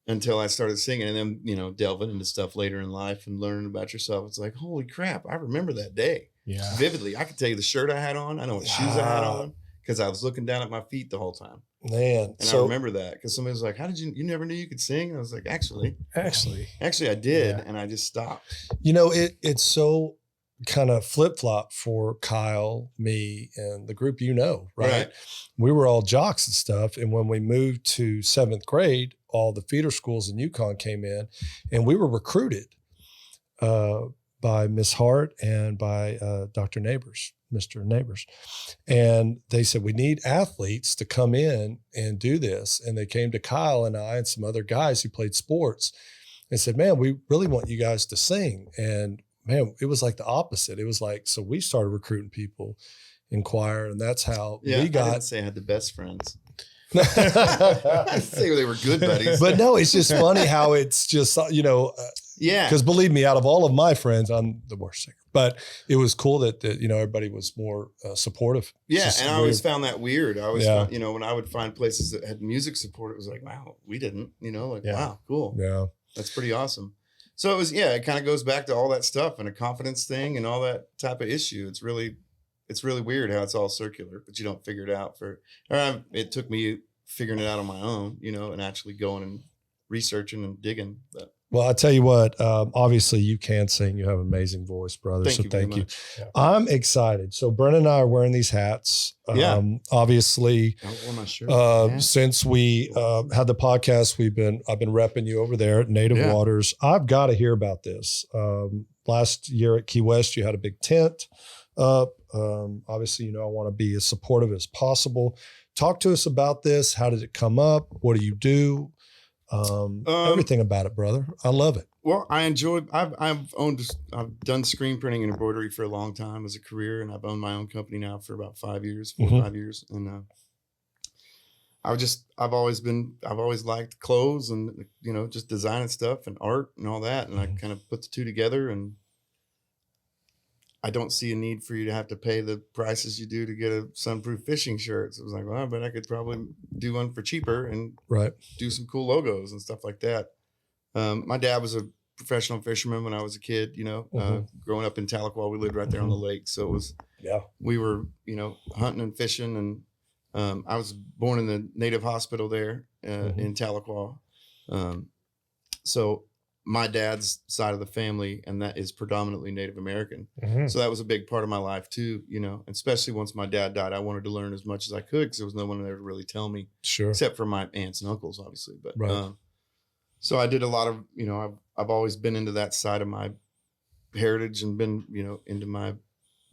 Until I started singing, and then, delving into stuff later in life and learning about yourself. It's like, holy crap, I remember that day vividly. I could tell you the shirt I had on. I know what shoes I had on because I was looking down at my feet the whole time. Man. And I remember that because somebody was like, how did you never knew you could sing? And I was like, actually I did. Yeah. And I just stopped. It's so kind of flip-flop for Kyle, me, and the group, right? We were all jocks and stuff. And when we moved to 7th grade, all the feeder schools in Yukon came in, and we were recruited by Miss Hart and by Mr. Neighbors. And they said, we need athletes to come in and do this. And they came to Kyle and I and some other guys who played sports and said, man, we really want you guys to sing. And man, it was like the opposite. It was like, so we started recruiting people in choir, and that's how we got. I didn't say I had the best friends. I say they were good buddies. But no, it's just funny how it's just, because believe me, out of all of my friends, I'm the worst singer. But it was cool that everybody was more supportive. Yeah, and I always found that weird. I always found, when I would find places that had music support, it was like, wow, we didn't, wow, cool. Yeah. That's pretty awesome. So it was, it kind of goes back to all that stuff and a confidence thing and all that type of issue. It's really weird how it's all circular, but you don't figure it out it took me figuring it out on my own, and actually going and researching and digging. But well, I tell you what, obviously you can sing. You have an amazing voice, brother. Thank you. Yeah. I'm excited. So Brennan and I are wearing these hats. Obviously, I wore my shirt. Since we had the podcast, I've been repping you over there at Native Waters. I've got to hear about this. Last year at Key West, you had a big tent up. Obviously, I want to be as supportive as possible. Talk to us about this. How did it come up? What do you do? Everything about it, brother. I love it. Well, I enjoy. I've done screen printing and embroidery for a long time as a career, and I've owned my own company now for about 5 years, 4 or 5 years, and I've always liked clothes and just designing stuff and art and all that, and I kind of put the two together, and I don't see a need for you to have to pay the prices you do to get a sunproof fishing shirt. So I was like, well, but I could probably do one for cheaper and do some cool logos and stuff like that. My dad was a professional fisherman when I was a kid, growing up in Tahlequah. We lived right there on the lake. So it was, we were, hunting and fishing. And I was born in the Native hospital there in Tahlequah. So my dad's side of the family, and that is predominantly Native American. So that was a big part of my life too, especially once my dad died. I wanted to learn as much as I could because there was no one there to really tell me, except for my aunts and uncles, obviously. But so I did a lot of, I've always been into that side of my heritage and been, into my,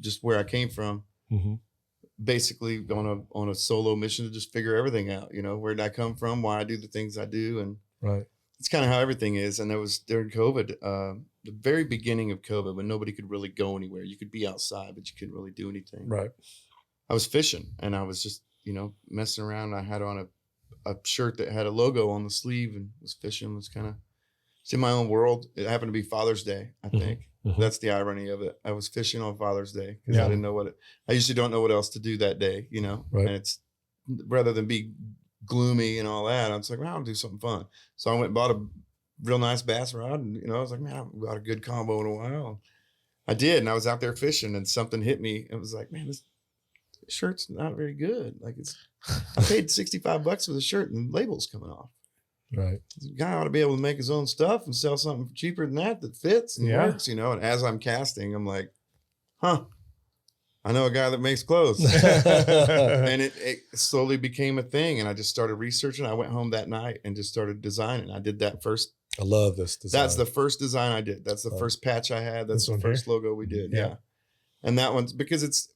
just where I came from, basically on a solo mission to just figure everything out, where did I come from, why I do the things I do. And it's kind of how everything is. And it was during COVID, the very beginning of COVID, when nobody could really go anywhere. You could be outside, but you couldn't really do anything. I was fishing, and I was just, messing around. I had on a shirt that had a logo on the sleeve and was fishing, was kind of in my own world. It happened to be Father's Day, I think. That's the irony of it. I was fishing on Father's Day because I didn't know I usually don't know what else to do that day, and it's rather than be gloomy and all that. I was like, man, I'll do something fun. So I went and bought a real nice bass rod, and I was like, man, I've got a good combo in a while. I did, and I was out there fishing, and something hit me. It was like, man, this shirt's not very good. Like I paid $65 for the shirt, and the label's coming off. Right. The guy ought to be able to make his own stuff and sell something cheaper than that fits and works, And as I'm casting, I'm like, huh, I know a guy that makes clothes. And it slowly became a thing. And I just started researching. I went home that night and just started designing. I did that first. I love this design. That's the first design I did. That's the first patch I had. That's the first logo we did. Yeah. And that one's because it's,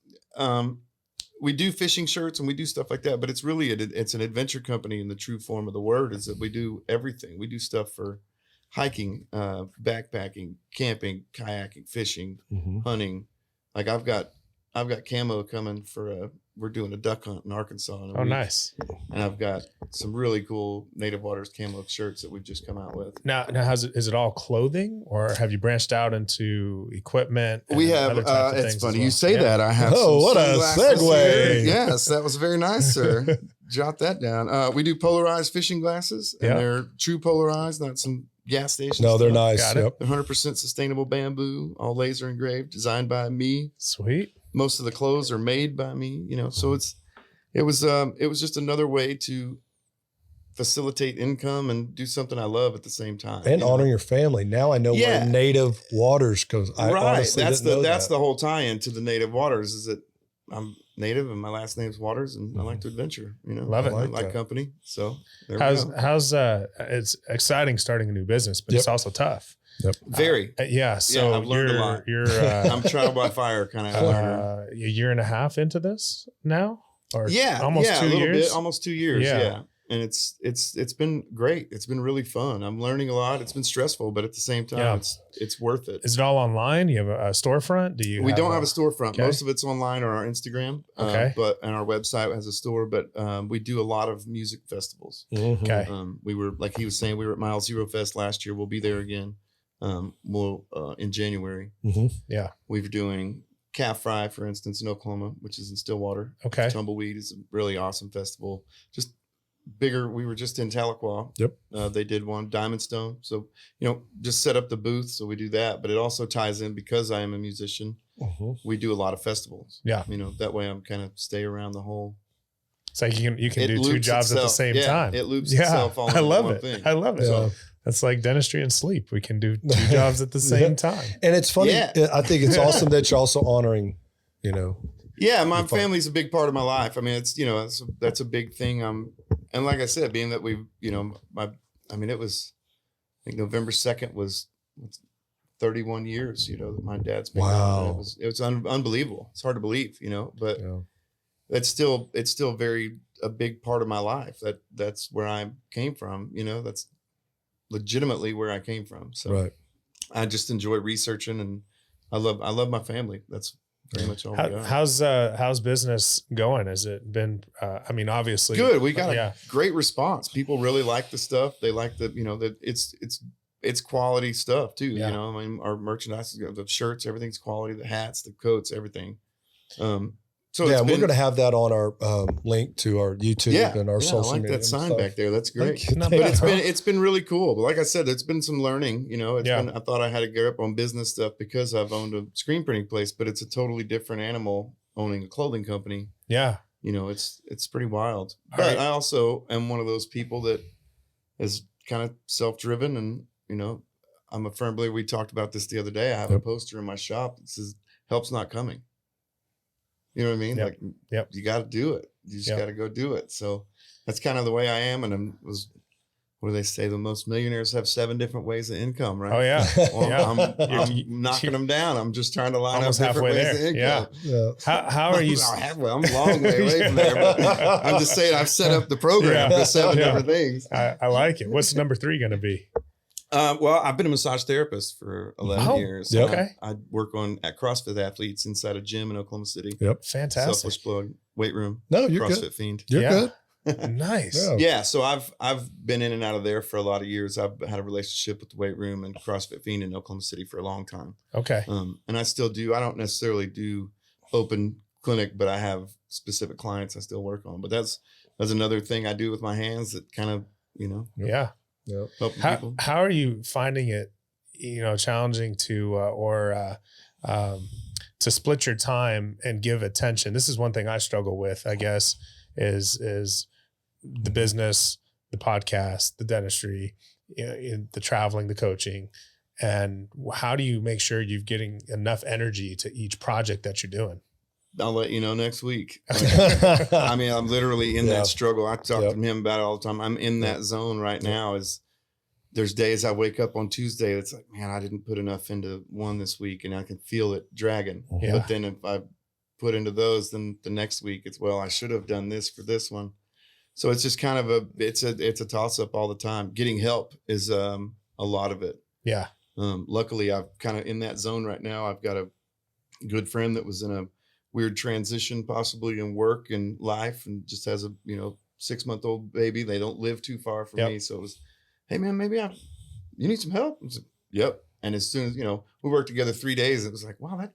we do fishing shirts and we do stuff like that, but it's really, it's an adventure company in the true form of the word, is that we do everything. We do stuff for hiking, backpacking, camping, kayaking, fishing, hunting. Like I've got camo coming for we're doing a duck hunt in Arkansas in a week. Nice. And I've got some really cool Native Waters camo shirts that we've just come out with. Now is it all clothing, or have you branched out into equipment? We have, other types of it's things funny as well? you say that. I have some what a sunglasses segue. here. Yes, that was very nice, sir. Jot that down. We do polarized fishing glasses, and they're true polarized, not some gas station No, they're stuff. nice. Yep. They're 100% sustainable bamboo, all laser engraved, designed by me. Sweet. Most of the clothes are made by me, so it was just another way to facilitate income and do something I love at the same time. And honor your family. Now I know where Native Waters goes. I honestly that's didn't know that's that. the whole tie-in to the Native Waters, is that I'm Native and my last name's Waters, and I like to adventure. Love it. I like company. So there we go. How's it's exciting starting a new business, but it's also tough. Yep. Very. So I've learned a lot. You're I'm trial by fire kind of learner. a year and a half into this now, or almost 2 2 years. years. Almost 2 years. Yeah. And it's been great. It's been really fun. I'm learning a lot. It's been stressful, but at the same time, it's worth it. Is it all online? You have a storefront? We don't have a storefront. Okay. Most of it's online or our Instagram. Okay. And our website has a store. But we do a lot of music festivals. Okay. We were, like he was saying, we were at Mile Zero Fest last year. We'll be there again. We'll in January. Yeah. We're doing Calf Fry, for instance, in Oklahoma, which is in Stillwater. Okay. Tumbleweed is a really awesome festival. Just bigger. We were just in Tahlequah. Yep. They did one, Diamond Stone. So, just set up the booth. So we do that, but it also ties in because I am a musician. We do a lot of festivals. Yeah. That way I'm kind of stay around the whole. It's like you can do two jobs at the same time. It loops itself all into one thing. I love it. So, that's like dentistry and sleep. We can do two jobs at the same time. And it's funny. I think it's awesome that you're also honoring, Yeah, my family's a big part of my life. I mean, it's that's a big thing. And like I said, being that we, it was, I think November 2nd was 31 years. That my dad's been gone. It was unbelievable. It's hard to believe, but it's still very a big part of my life. That's where I came from. That's legitimately where I came from. So I just enjoy researching, and I love my family. That's pretty much all we got. How's business going? Has it been, obviously good. We got a great response. People really like the stuff. They like that it's quality stuff too. Yeah. Our merchandise, the shirts, everything's quality, the hats, the coats, everything. So we're going to have that on our link to our YouTube and our social media. I like that sign back there. That's great. But it's been really cool. But like I said, it's been some learning. I thought I had to get up on business stuff because I've owned a screen printing place, but it's a totally different animal owning a clothing company. Yeah. It's pretty wild. But I also am one of those people that is kind of self-driven, and I'm a firm believer. We talked about this the other day. I have a poster in my shop that says "Help's not coming." You know what I mean? You got to do it. You just got to go do it. So that's kind of the way I am. And what do they say? The most millionaires have 7 different ways of income, right? Oh yeah. Well, I'm knocking them down. I'm just trying to line up different ways of income. Yeah. How are you? Well, I'm a long way away from there, but I'm just saying I've set up the program for 7 different things. I like it. What's number 3 going to be? Well, I've been a massage therapist for 11 years. Yep. Okay. I work at CrossFit athletes inside a gym in Oklahoma City. Yep. Fantastic. Selfish plug, weight room. No, you're CrossFit good. Fiend. You're good. Nice. Yeah. So I've been in and out of there for a lot of years. I've had a relationship with the weight room and CrossFit Fiend in Oklahoma City for a long time. Okay. And I still do. I don't necessarily do open clinic, but I have specific clients I still work on. But that's that's another thing I do with my hands that kind of, Yeah. Yep. helping How, people. how are you finding it, challenging to split your time and give attention? This is one thing I struggle with, I guess, is the business, the podcast, the dentistry, the traveling, the coaching. And how do you make sure you're getting enough energy to each project that you're doing? I'll let you know next week. I mean, I'm literally in Yeah. that struggle. I talk Yep. to him about it all the time. I'm in that zone right now. There's days I wake up on Tuesday. It's like, man, I didn't put enough into one this week, and I can feel it dragging. Yeah. But then if I put into those, then the next week it's, well, I should have done this for this one. So it's just kind of it's a toss up all the time. Getting help is a lot of it. Yeah. Luckily, I'm kind of in that zone right now. I've got a good friend that was in a weird transition, possibly in work and life, and just has a 6-month-old baby. They don't live too far from Yep. me, so it was, hey man, maybe you need some help. I was like, yep. And as soon as we worked together 3 days, it was like, wow,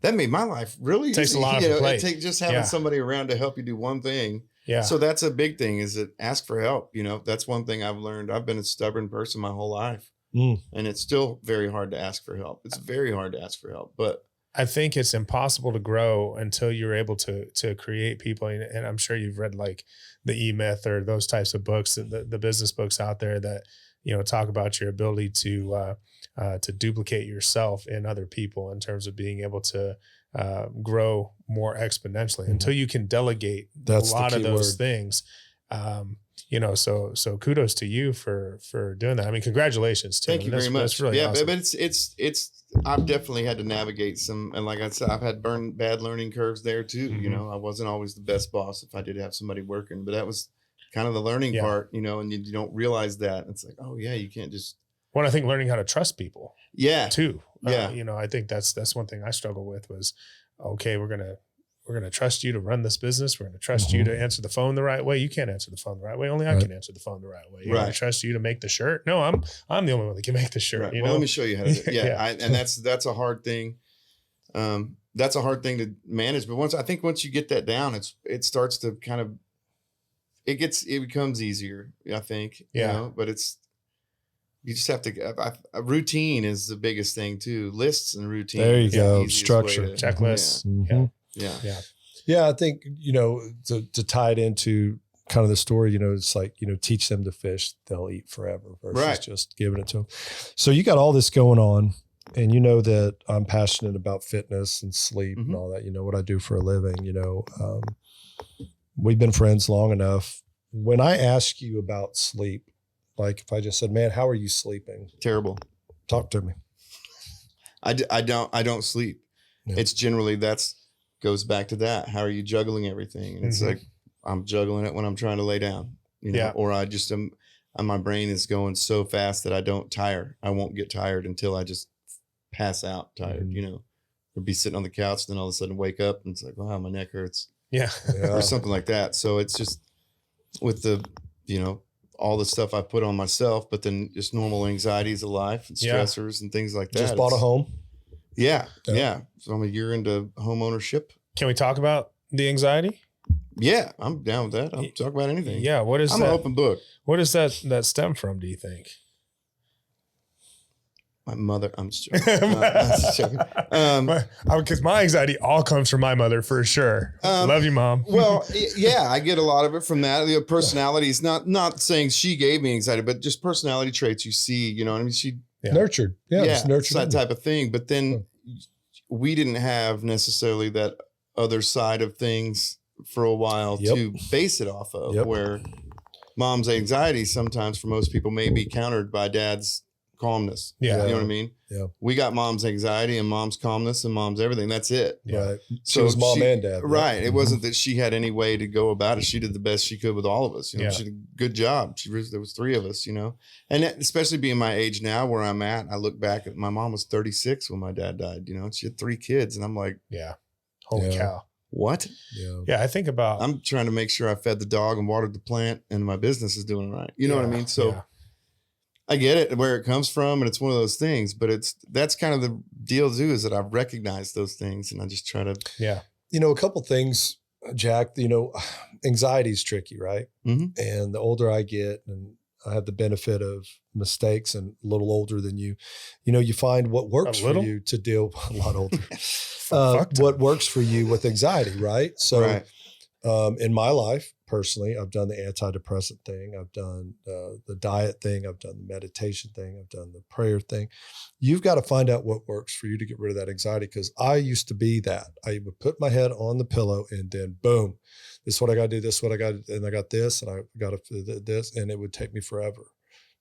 that made my life really Takes easy. a lot off your plate. Just having Yeah. somebody around to help you do one thing. Yeah. So that's a big thing, is that ask for help. That's one thing I've learned. I've been a stubborn person my whole life. And it's still very hard to ask for help. It's very hard to ask for help, but I think it's impossible to grow until you're able to create people. And I'm sure you've read like the E-Myth or those types of books, the business books out there that, talk about your ability to duplicate yourself in other people in terms of being able to grow more exponentially until you can delegate That's a the lot of key those word. things. So kudos to you for doing that. I mean, congratulations too. thank you very much. That's really yeah, awesome. but it's I've definitely had to navigate some, and like I said, I've had bad learning curves there too. Mhm. I wasn't always the best boss if I did have somebody working, but that was kind of the learning Yeah. part, and you don't realize that. It's like, oh yeah, you can't just, Well, I think learning how to trust people yeah, too. Yeah. I think that's one thing I struggle with was, okay, we're going to trust you to run this business. We're going to trust you to answer the phone the right way. You can't answer the phone the right way. Only I Right. can answer the phone the right way. I Right. trust you to make the shirt. No, I'm the only one that can make the shirt. right. You Well, know? let me show you how to do it. Yeah, Yeah. and that's a hard thing. That's a hard thing to manage, but once you get that down, it starts to kind of, it becomes easier, I think. Yeah. But you just have to, a routine is the biggest thing too. Lists and routine. There you is the go. easiest way Structure. to- Checklists. Mhm. Yeah. Yeah. Yeah, I think, to tie it into kind of the story, it's like, teach them to fish, they'll eat forever versus Right. just giving it to them. So you got all this going on, and that I'm passionate about fitness and sleep and Mhm. all that, what I do for a living, we've been friends long enough. When I ask you about sleep, like if I just said, man, how are you sleeping? Terrible. Talk to me. I don't sleep. Yeah. It's generally, goes back to that. How are you juggling everything? And it's Mhm. like, I'm juggling it when I'm trying to lay down, Yeah. or I just am, and my brain is going so fast that I don't tire. I won't get tired until I just pass out tired, Mhm. or be sitting on the couch, then all of a sudden wake up and it's like, wow, my neck hurts Yeah. Yeah. or something like that. So it's just with the, all the stuff I put on myself, but then just normal anxieties of life and Yeah. stressors and things like that. Just bought a home. Yeah. Yeah. Yeah. So I'm a year into home ownership. Can we talk about the anxiety? Yeah. I'm down with that. I'll talk about anything. Yeah. What is I'm that? an open book. What does that stem from, do you think? My mother, I'm just joking. No, I'm just joking. Because my anxiety all comes from my mother for sure. Love you, Mom. Well, yeah, I get a lot of it from that. The personality is not saying she gave me anxiety, but just personality traits you see, you know what I mean? She, Yeah. Nurtured. Yeah. yeah, It's it's nurtured. that type of thing. But then we didn't have necessarily that other side of things for a while Yep. to base it off of, Yep. where mom's anxiety sometimes for most people may be countered by dad's calmness. Yeah. You know what I mean? Yeah. We got mom's anxiety and mom's calmness and mom's everything. That's it. Yeah. Right. She So was mom and dad. Right. It Mhm. wasn't that she had any way to go about it. She did the best she could with all of us. Yeah. She did a good job. There was 3 of us, and especially being my age now where I'm at, I look back at my mom was 36 when my dad died, and she had 3 kids. And I'm like, Yeah. Holy Yeah. cow. what? Yeah. Yeah. I think about, I'm trying to make sure I fed the dog and watered the plant and my business is doing right. You know what I Yeah, mean? So yeah. I get it where it comes from. And it's one of those things, but that's kind of the deal too, is that I've recognized those things and I just try to, Yeah. A couple things Jack, anxiety is tricky, right? Mhm. And the older I get, and I have the benefit of mistakes and a little older than you, you find what works for little? you to deal a lot older, Fuck what works for you with anxiety, right? So Right. in my life, personally, I've done the antidepressant thing. I've done the diet thing. I've done the meditation thing. I've done the prayer thing. You've got to find out what works for you to get rid of that anxiety. Because I used to be that. I would put my head on the pillow and then boom, this is what I got to do. This is what I got to, and I got this, and I got to this, and it would take me forever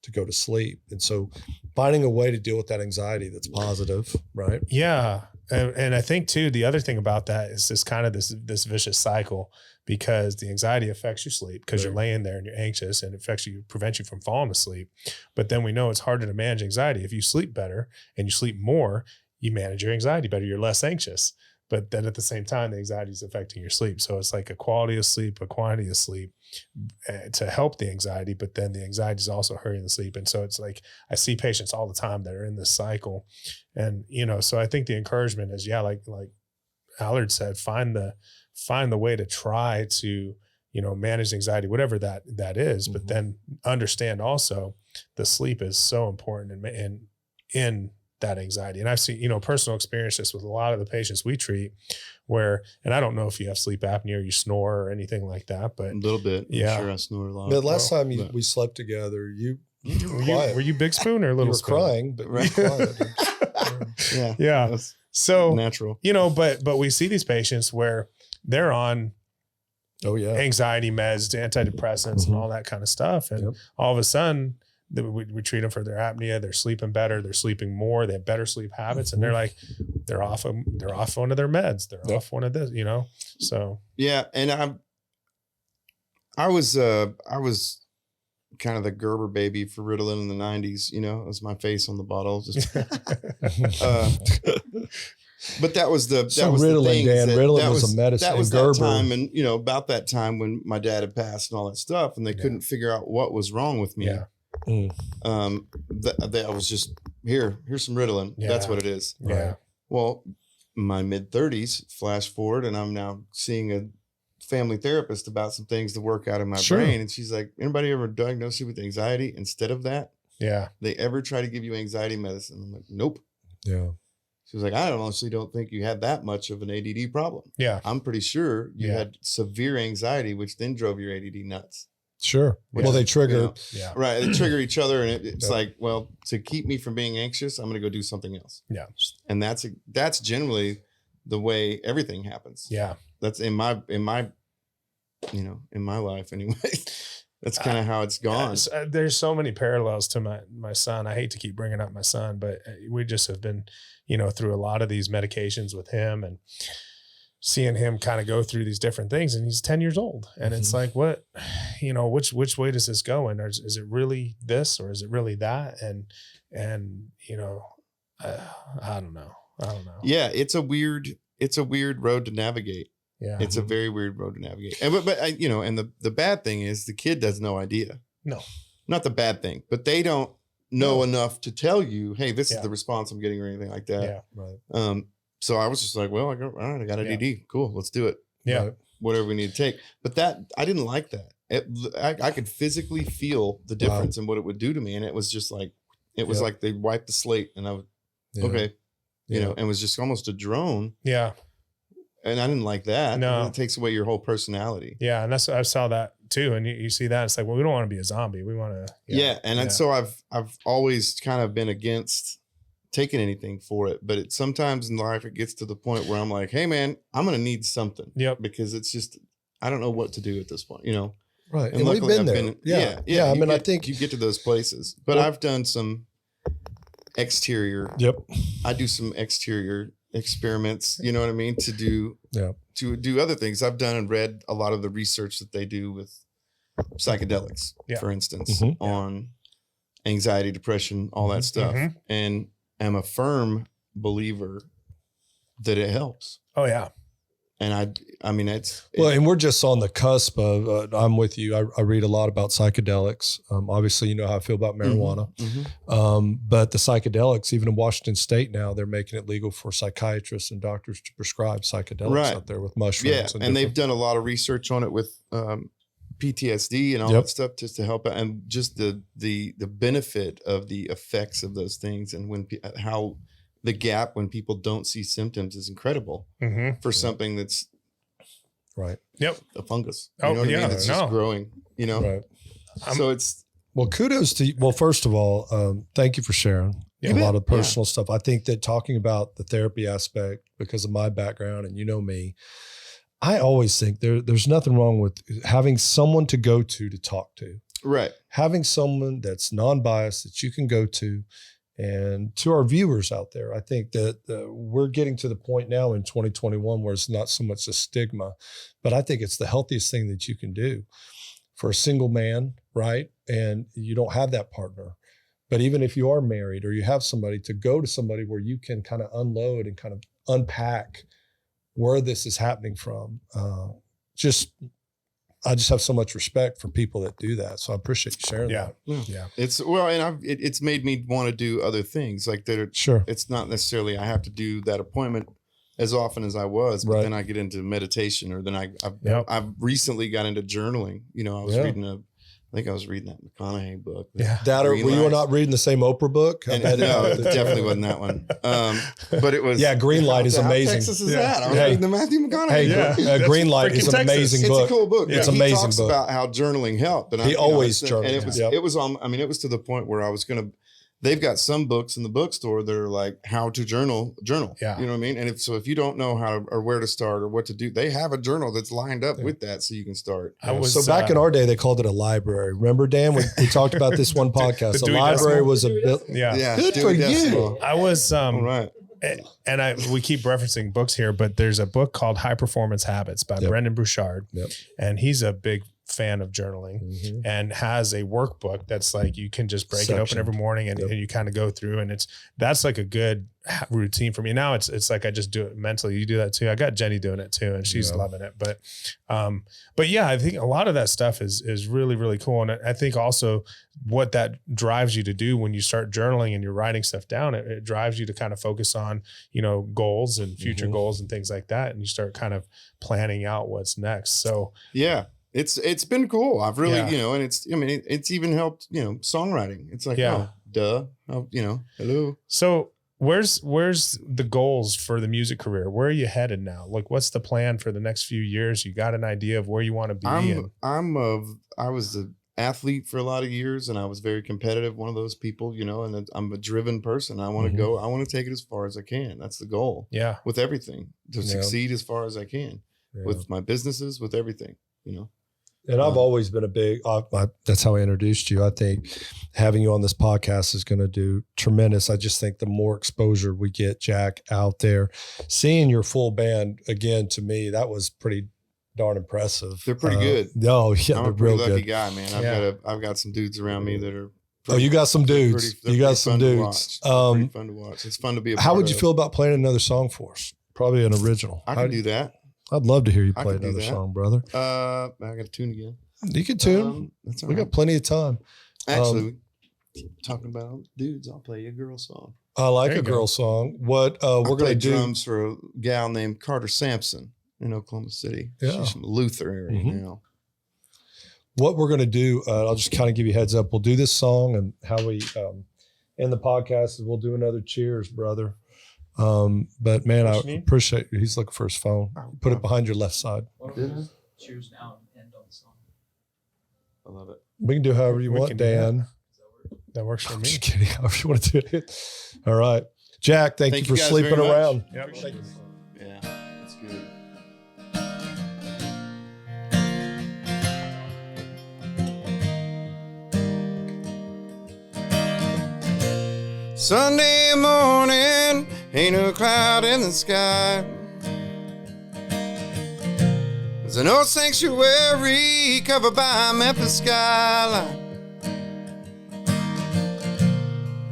to go to sleep. And so finding a way to deal with that anxiety that's positive, right? Yeah. And I think too, the other thing about that is this kind of this vicious cycle, because the anxiety affects your sleep because you're laying there and you're anxious, and it prevents you from falling asleep. But then we know it's harder to manage anxiety. If you sleep better and you sleep more, you manage your anxiety better. You're less anxious. But then at the same time, the anxiety is affecting your sleep. So it's like a quality of sleep, a quantity of sleep to help the anxiety, but then the anxiety is also hurting the sleep. And so it's like, I see patients all the time that are in this cycle. And, so I think the encouragement is, like Allard said, find the way to try to, manage anxiety, whatever that is, but then understand also the sleep is so important in that anxiety. And I've seen, personal experiences with a lot of the patients we treat where, and I don't know if you have sleep apnea or you snore or anything like that, but A little bit. Yeah. I'm sure I snore a lot. The last time but- we slept together, you were were quiet. you big spoon or You little were spoon? crying, but Right. you were quiet. Yeah. Yeah. That's So, natural. but we see these patients where they're on Oh yeah. anxiety meds, antidepressants, and all that kind of stuff. And Yep. all of a sudden we treat them for their apnea. They're sleeping better. They're sleeping more. They have better sleep habits. And they're like, they're off one of their meds. They're Yep. off one of this, so. Yeah. And I was kind of the Gerber baby for Ritalin in the 90s, it was my face on the bottle. Just but that was the So the Ritalin, thing, Dan, that- Ritalin that was a medicine, That was and that Gerber- time, and about that time when my dad had passed and all that stuff, and they couldn't figure out what was wrong with me. Yeah. That I was just here's some Ritalin. That's Yeah. what it is. Yeah. Well, my mid 30s, flash forward, and I'm now seeing a family therapist about some things to work out in my Sure. brain, and she's like, "Anybody ever diagnose you with anxiety? Instead of that, Yeah. they ever try to give you anxiety medicine?" I'm like, "Nope." Yeah. She was like, "I honestly don't think you had that much of an ADD problem. Yeah. I'm pretty sure you Yeah. had severe anxiety, which then drove your ADD nuts." Sure. Which Well, they is, trigger. Yeah. Right. They trigger each other. And it's Yeah. like, well, to keep me from being anxious, I'm going to go do something else. Yeah. And that's generally the way everything happens. Yeah. That's in my life anyway. That's kind of how it's gone. There's so many parallels to my son. I hate to keep bringing up my son, but we just have been, through a lot of these medications with him and seeing him kind of go through these different things. And he's 10 years old. And it's like, what, which way does this go? And is it really this or is it really that? And I don't know. Yeah. It's a weird road to navigate. Yeah. It's a very weird road to navigate. And and the bad thing is the kid has no idea. No. Not the bad thing, but they don't know enough to tell you, "Hey, this Yeah. is the response I'm getting," or anything like that. Yeah. Right. So I was just like, "Well, all right, I got ADD. Cool, let's do it. Yeah. Right. Whatever we need to take." But I didn't like that. I could physically feel the difference in what it would do to me, and it was just like Yeah. like they wiped the slate, and I was Yeah. okay, Yeah. and it was just almost a drone. Yeah. And I didn't like that. No. It takes away your whole personality. Yeah. And I saw that too. And you see that it's like, well, we don't want to be a zombie. We want to, Yeah. And so I've always kind of been against taking anything for it. But sometimes in life, it gets to the point where I'm like, hey, man, I'm going to need something. Yep. Because it's just, I don't know what to do at this point, Right. And And we've luckily been I've there. been- Yeah. yeah. I you mean, I get- think. you get to those places. But Well- I've done some exterior. Yep. I do some exterior experiments, you know what I mean? To do other things. I've done and read a lot of the research that they do with psychedelics, Yeah. for instance, Mhm. on anxiety, depression, all that stuff. Mhm. And am a firm believer that it helps. Oh yeah. And I mean, Well, and we're just on the cusp of, I'm with you. I read a lot about psychedelics. Obviously, you know how I feel about marijuana. But the psychedelics, even in Washington State now, they're making it legal for psychiatrists and doctors to prescribe psychedelics out there with mushrooms. Yeah, and they've done a lot of research on it with PTSD and all that stuff just to help out. And just the benefit of the effects of those things and how the gap when people don't see symptoms is incredible for something that's a fungus. You know what I mean? It's just growing, you know? Right. So it's... Well, kudos to you. Well, first of all, thank you for sharing a lot of personal stuff. I think that talking about the therapy aspect, because of my background and you know me, I always think there's nothing wrong with having someone to go to talk to. Right. Having someone that's non-biased that you can go to. And to our viewers out there, I think that we're getting to the point now in 2021 where it's not so much a stigma, but I think it's the healthiest thing that you can do for a single man, right? And you don't have that partner. But even if you are married or you have somebody, to go to somebody where you can kind of unload and kind of unpack where this is happening from. I just have so much respect for people that do that. So I appreciate you sharing that. Yeah. It's made me want to do other things like that. Sure. It's not necessarily, I have to do that appointment as often as I was, but then I get into meditation, or then I've recently got into journaling. You know, I was I think I was reading that McConaughey book. Were you not reading the same Oprah book? No, it definitely wasn't that one. But it was. Yeah, Green Light is amazing. Texas is that? I was reading the Matthew McConaughey book. Green Light is an amazing book. It's a cool book. It's an amazing book. He talks about how journaling helped. And he always journaled. And it was on. I mean, it was to the point where I was going to. They've got some books in the bookstore that are like how to journal. Yeah. You know what I mean? And if you don't know how or where to start or what to do, they have a journal that's lined up with that so you can start. So back in our day, they called it a library. Remember, Dan? We talked about this one podcast. The library was a bit. Yeah. Good for you. I was all right. And we keep referencing books here, but there's a book called High Performance Habits by Brendan Burchard. And he's a big fan of journaling and has a workbook that's like you can just break it open every morning and you kind of go through, and that's like a good routine for me. Now it's like I just do it mentally. You do that too. I got Jenny doing it too, and she's loving it. But yeah, I think a lot of that stuff is really, really cool. And I think also what that drives you to do when you start journaling and you're writing stuff down, it drives you to kind of focus on, you know, goals and future goals and things like that. And you start kind of planning out what's next. So yeah. It's been cool. I've really, you know, and it's even helped, you know, songwriting. It's like, hello. So where's the goals for the music career? Where are you headed now? Like, what's the plan for the next few years? You got an idea of where you want to be? I was an athlete for a lot of years, and I was very competitive. One of those people, you know, and I'm a driven person. I want to go. I want to take it as far as I can. That's the goal. Yeah. With everything, to succeed as far as I can with my businesses, with everything, you know. And I've always been a big, that's how I introduced you. I think having you on this podcast is going to do tremendous. I just think the more exposure we get, Jack, out there, seeing your full band, again, to me, that was pretty darn impressive. They're pretty good. Oh, yeah, I'm they're a pretty real lucky good. guy, man. I've got some dudes around me that are pretty, you got some dudes. You got some dudes. Pretty fun to watch. It's fun to be a part How would you of. feel about playing another song for us? Probably an original. I can do that. I'd love to hear you play another song, brother. I got to tune again. You can tune. That's all we got plenty of time. Actually, talking about dudes, I'll play you a girl song. I like a girl song. What we're going to do? Drums for a gal named Carter Sampson in Oklahoma City. Yeah. She's from the Luther area now. What we're going to do, I'll just kind of give you a heads up. We'll do this song, and how we end the podcast is we'll do another cheers, brother. But man, I appreciate you. He's looking for his phone. Put it behind your left side. Cheers now and end on the song. I love it. We can do however you want, Dan. That works for me. Just kidding. However you want to do it. All right. Jack, thank you for sleeping around. Yep. Thank you. Yeah, that's good. Sunday morning, ain't no cloud in the sky. There's an old sanctuary covered by a Memphis skyline.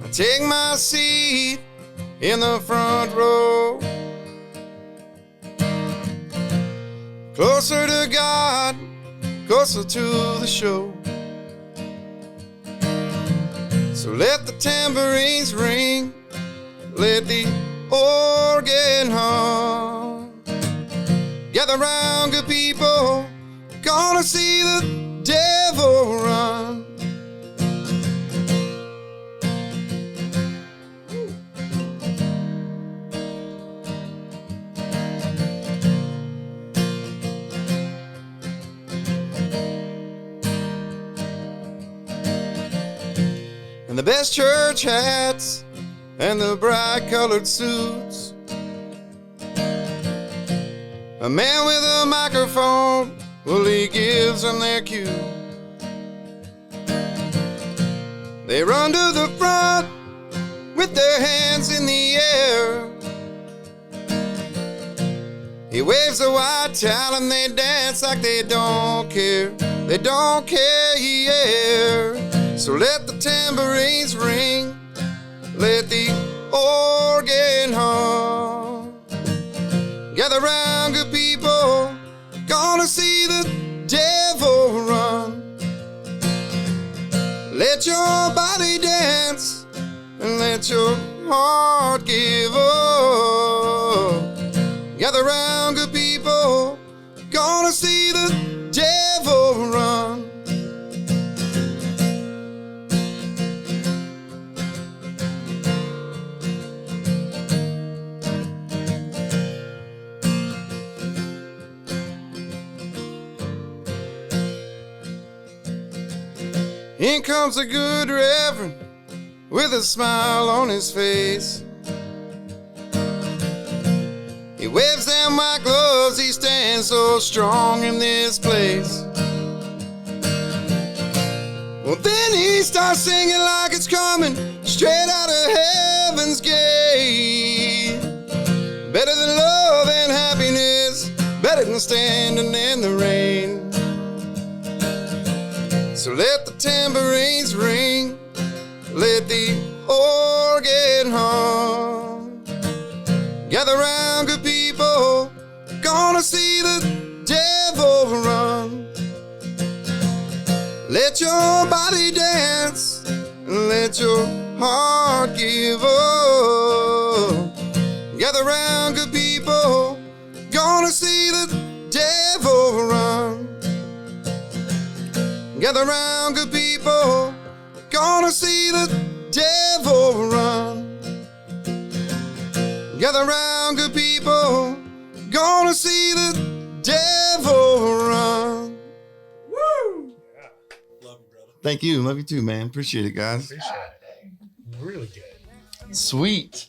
I take my seat in the front row. closer to God, closer to the show. So let the tambourines ring, let the organ hum. Gather round, good people, gonna see the devil run. And the best church hats and the bright colored suits. A man with a microphone, well, he gives them their cue. They run to the front with their hands in the air. He waves a white towel and they dance like they don't care. They don't care, yeah. So let the tambourines ring, let the organ hum. Gather round, good people, gonna see the devil run. Let your body dance and let your heart give up. Gather round, good people, gonna see the devil run. In comes a good reverend with a smile on his face. He waves them white gloves, he stands so strong in this place. Well, then he starts singing like it's coming straight out of heaven's gate. Better than love and happiness, better than standing in the rain. So let the tambourines ring, let the organ hum. Gather round, good people, gonna see the devil run. Let your body dance, and let your heart give up. Gather round, good people, gonna see the devil run. Gather round, good people, gonna see the devil run. Gather round, good people, gonna see the devil run. Woo! Love you, brother. Thank you. Love you too, man. Appreciate it, guys. Appreciate it. Really good. Sweet.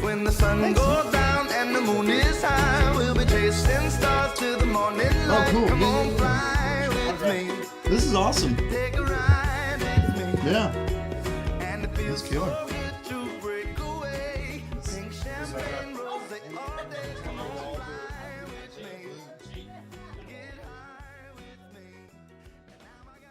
When the sun goes down and the moon is high, we'll be chasing stars to the morning light. cool. Come Yeah, on, yeah, fly with me. This is awesome. Take a ride with me. Yeah. And it feels That's killer. so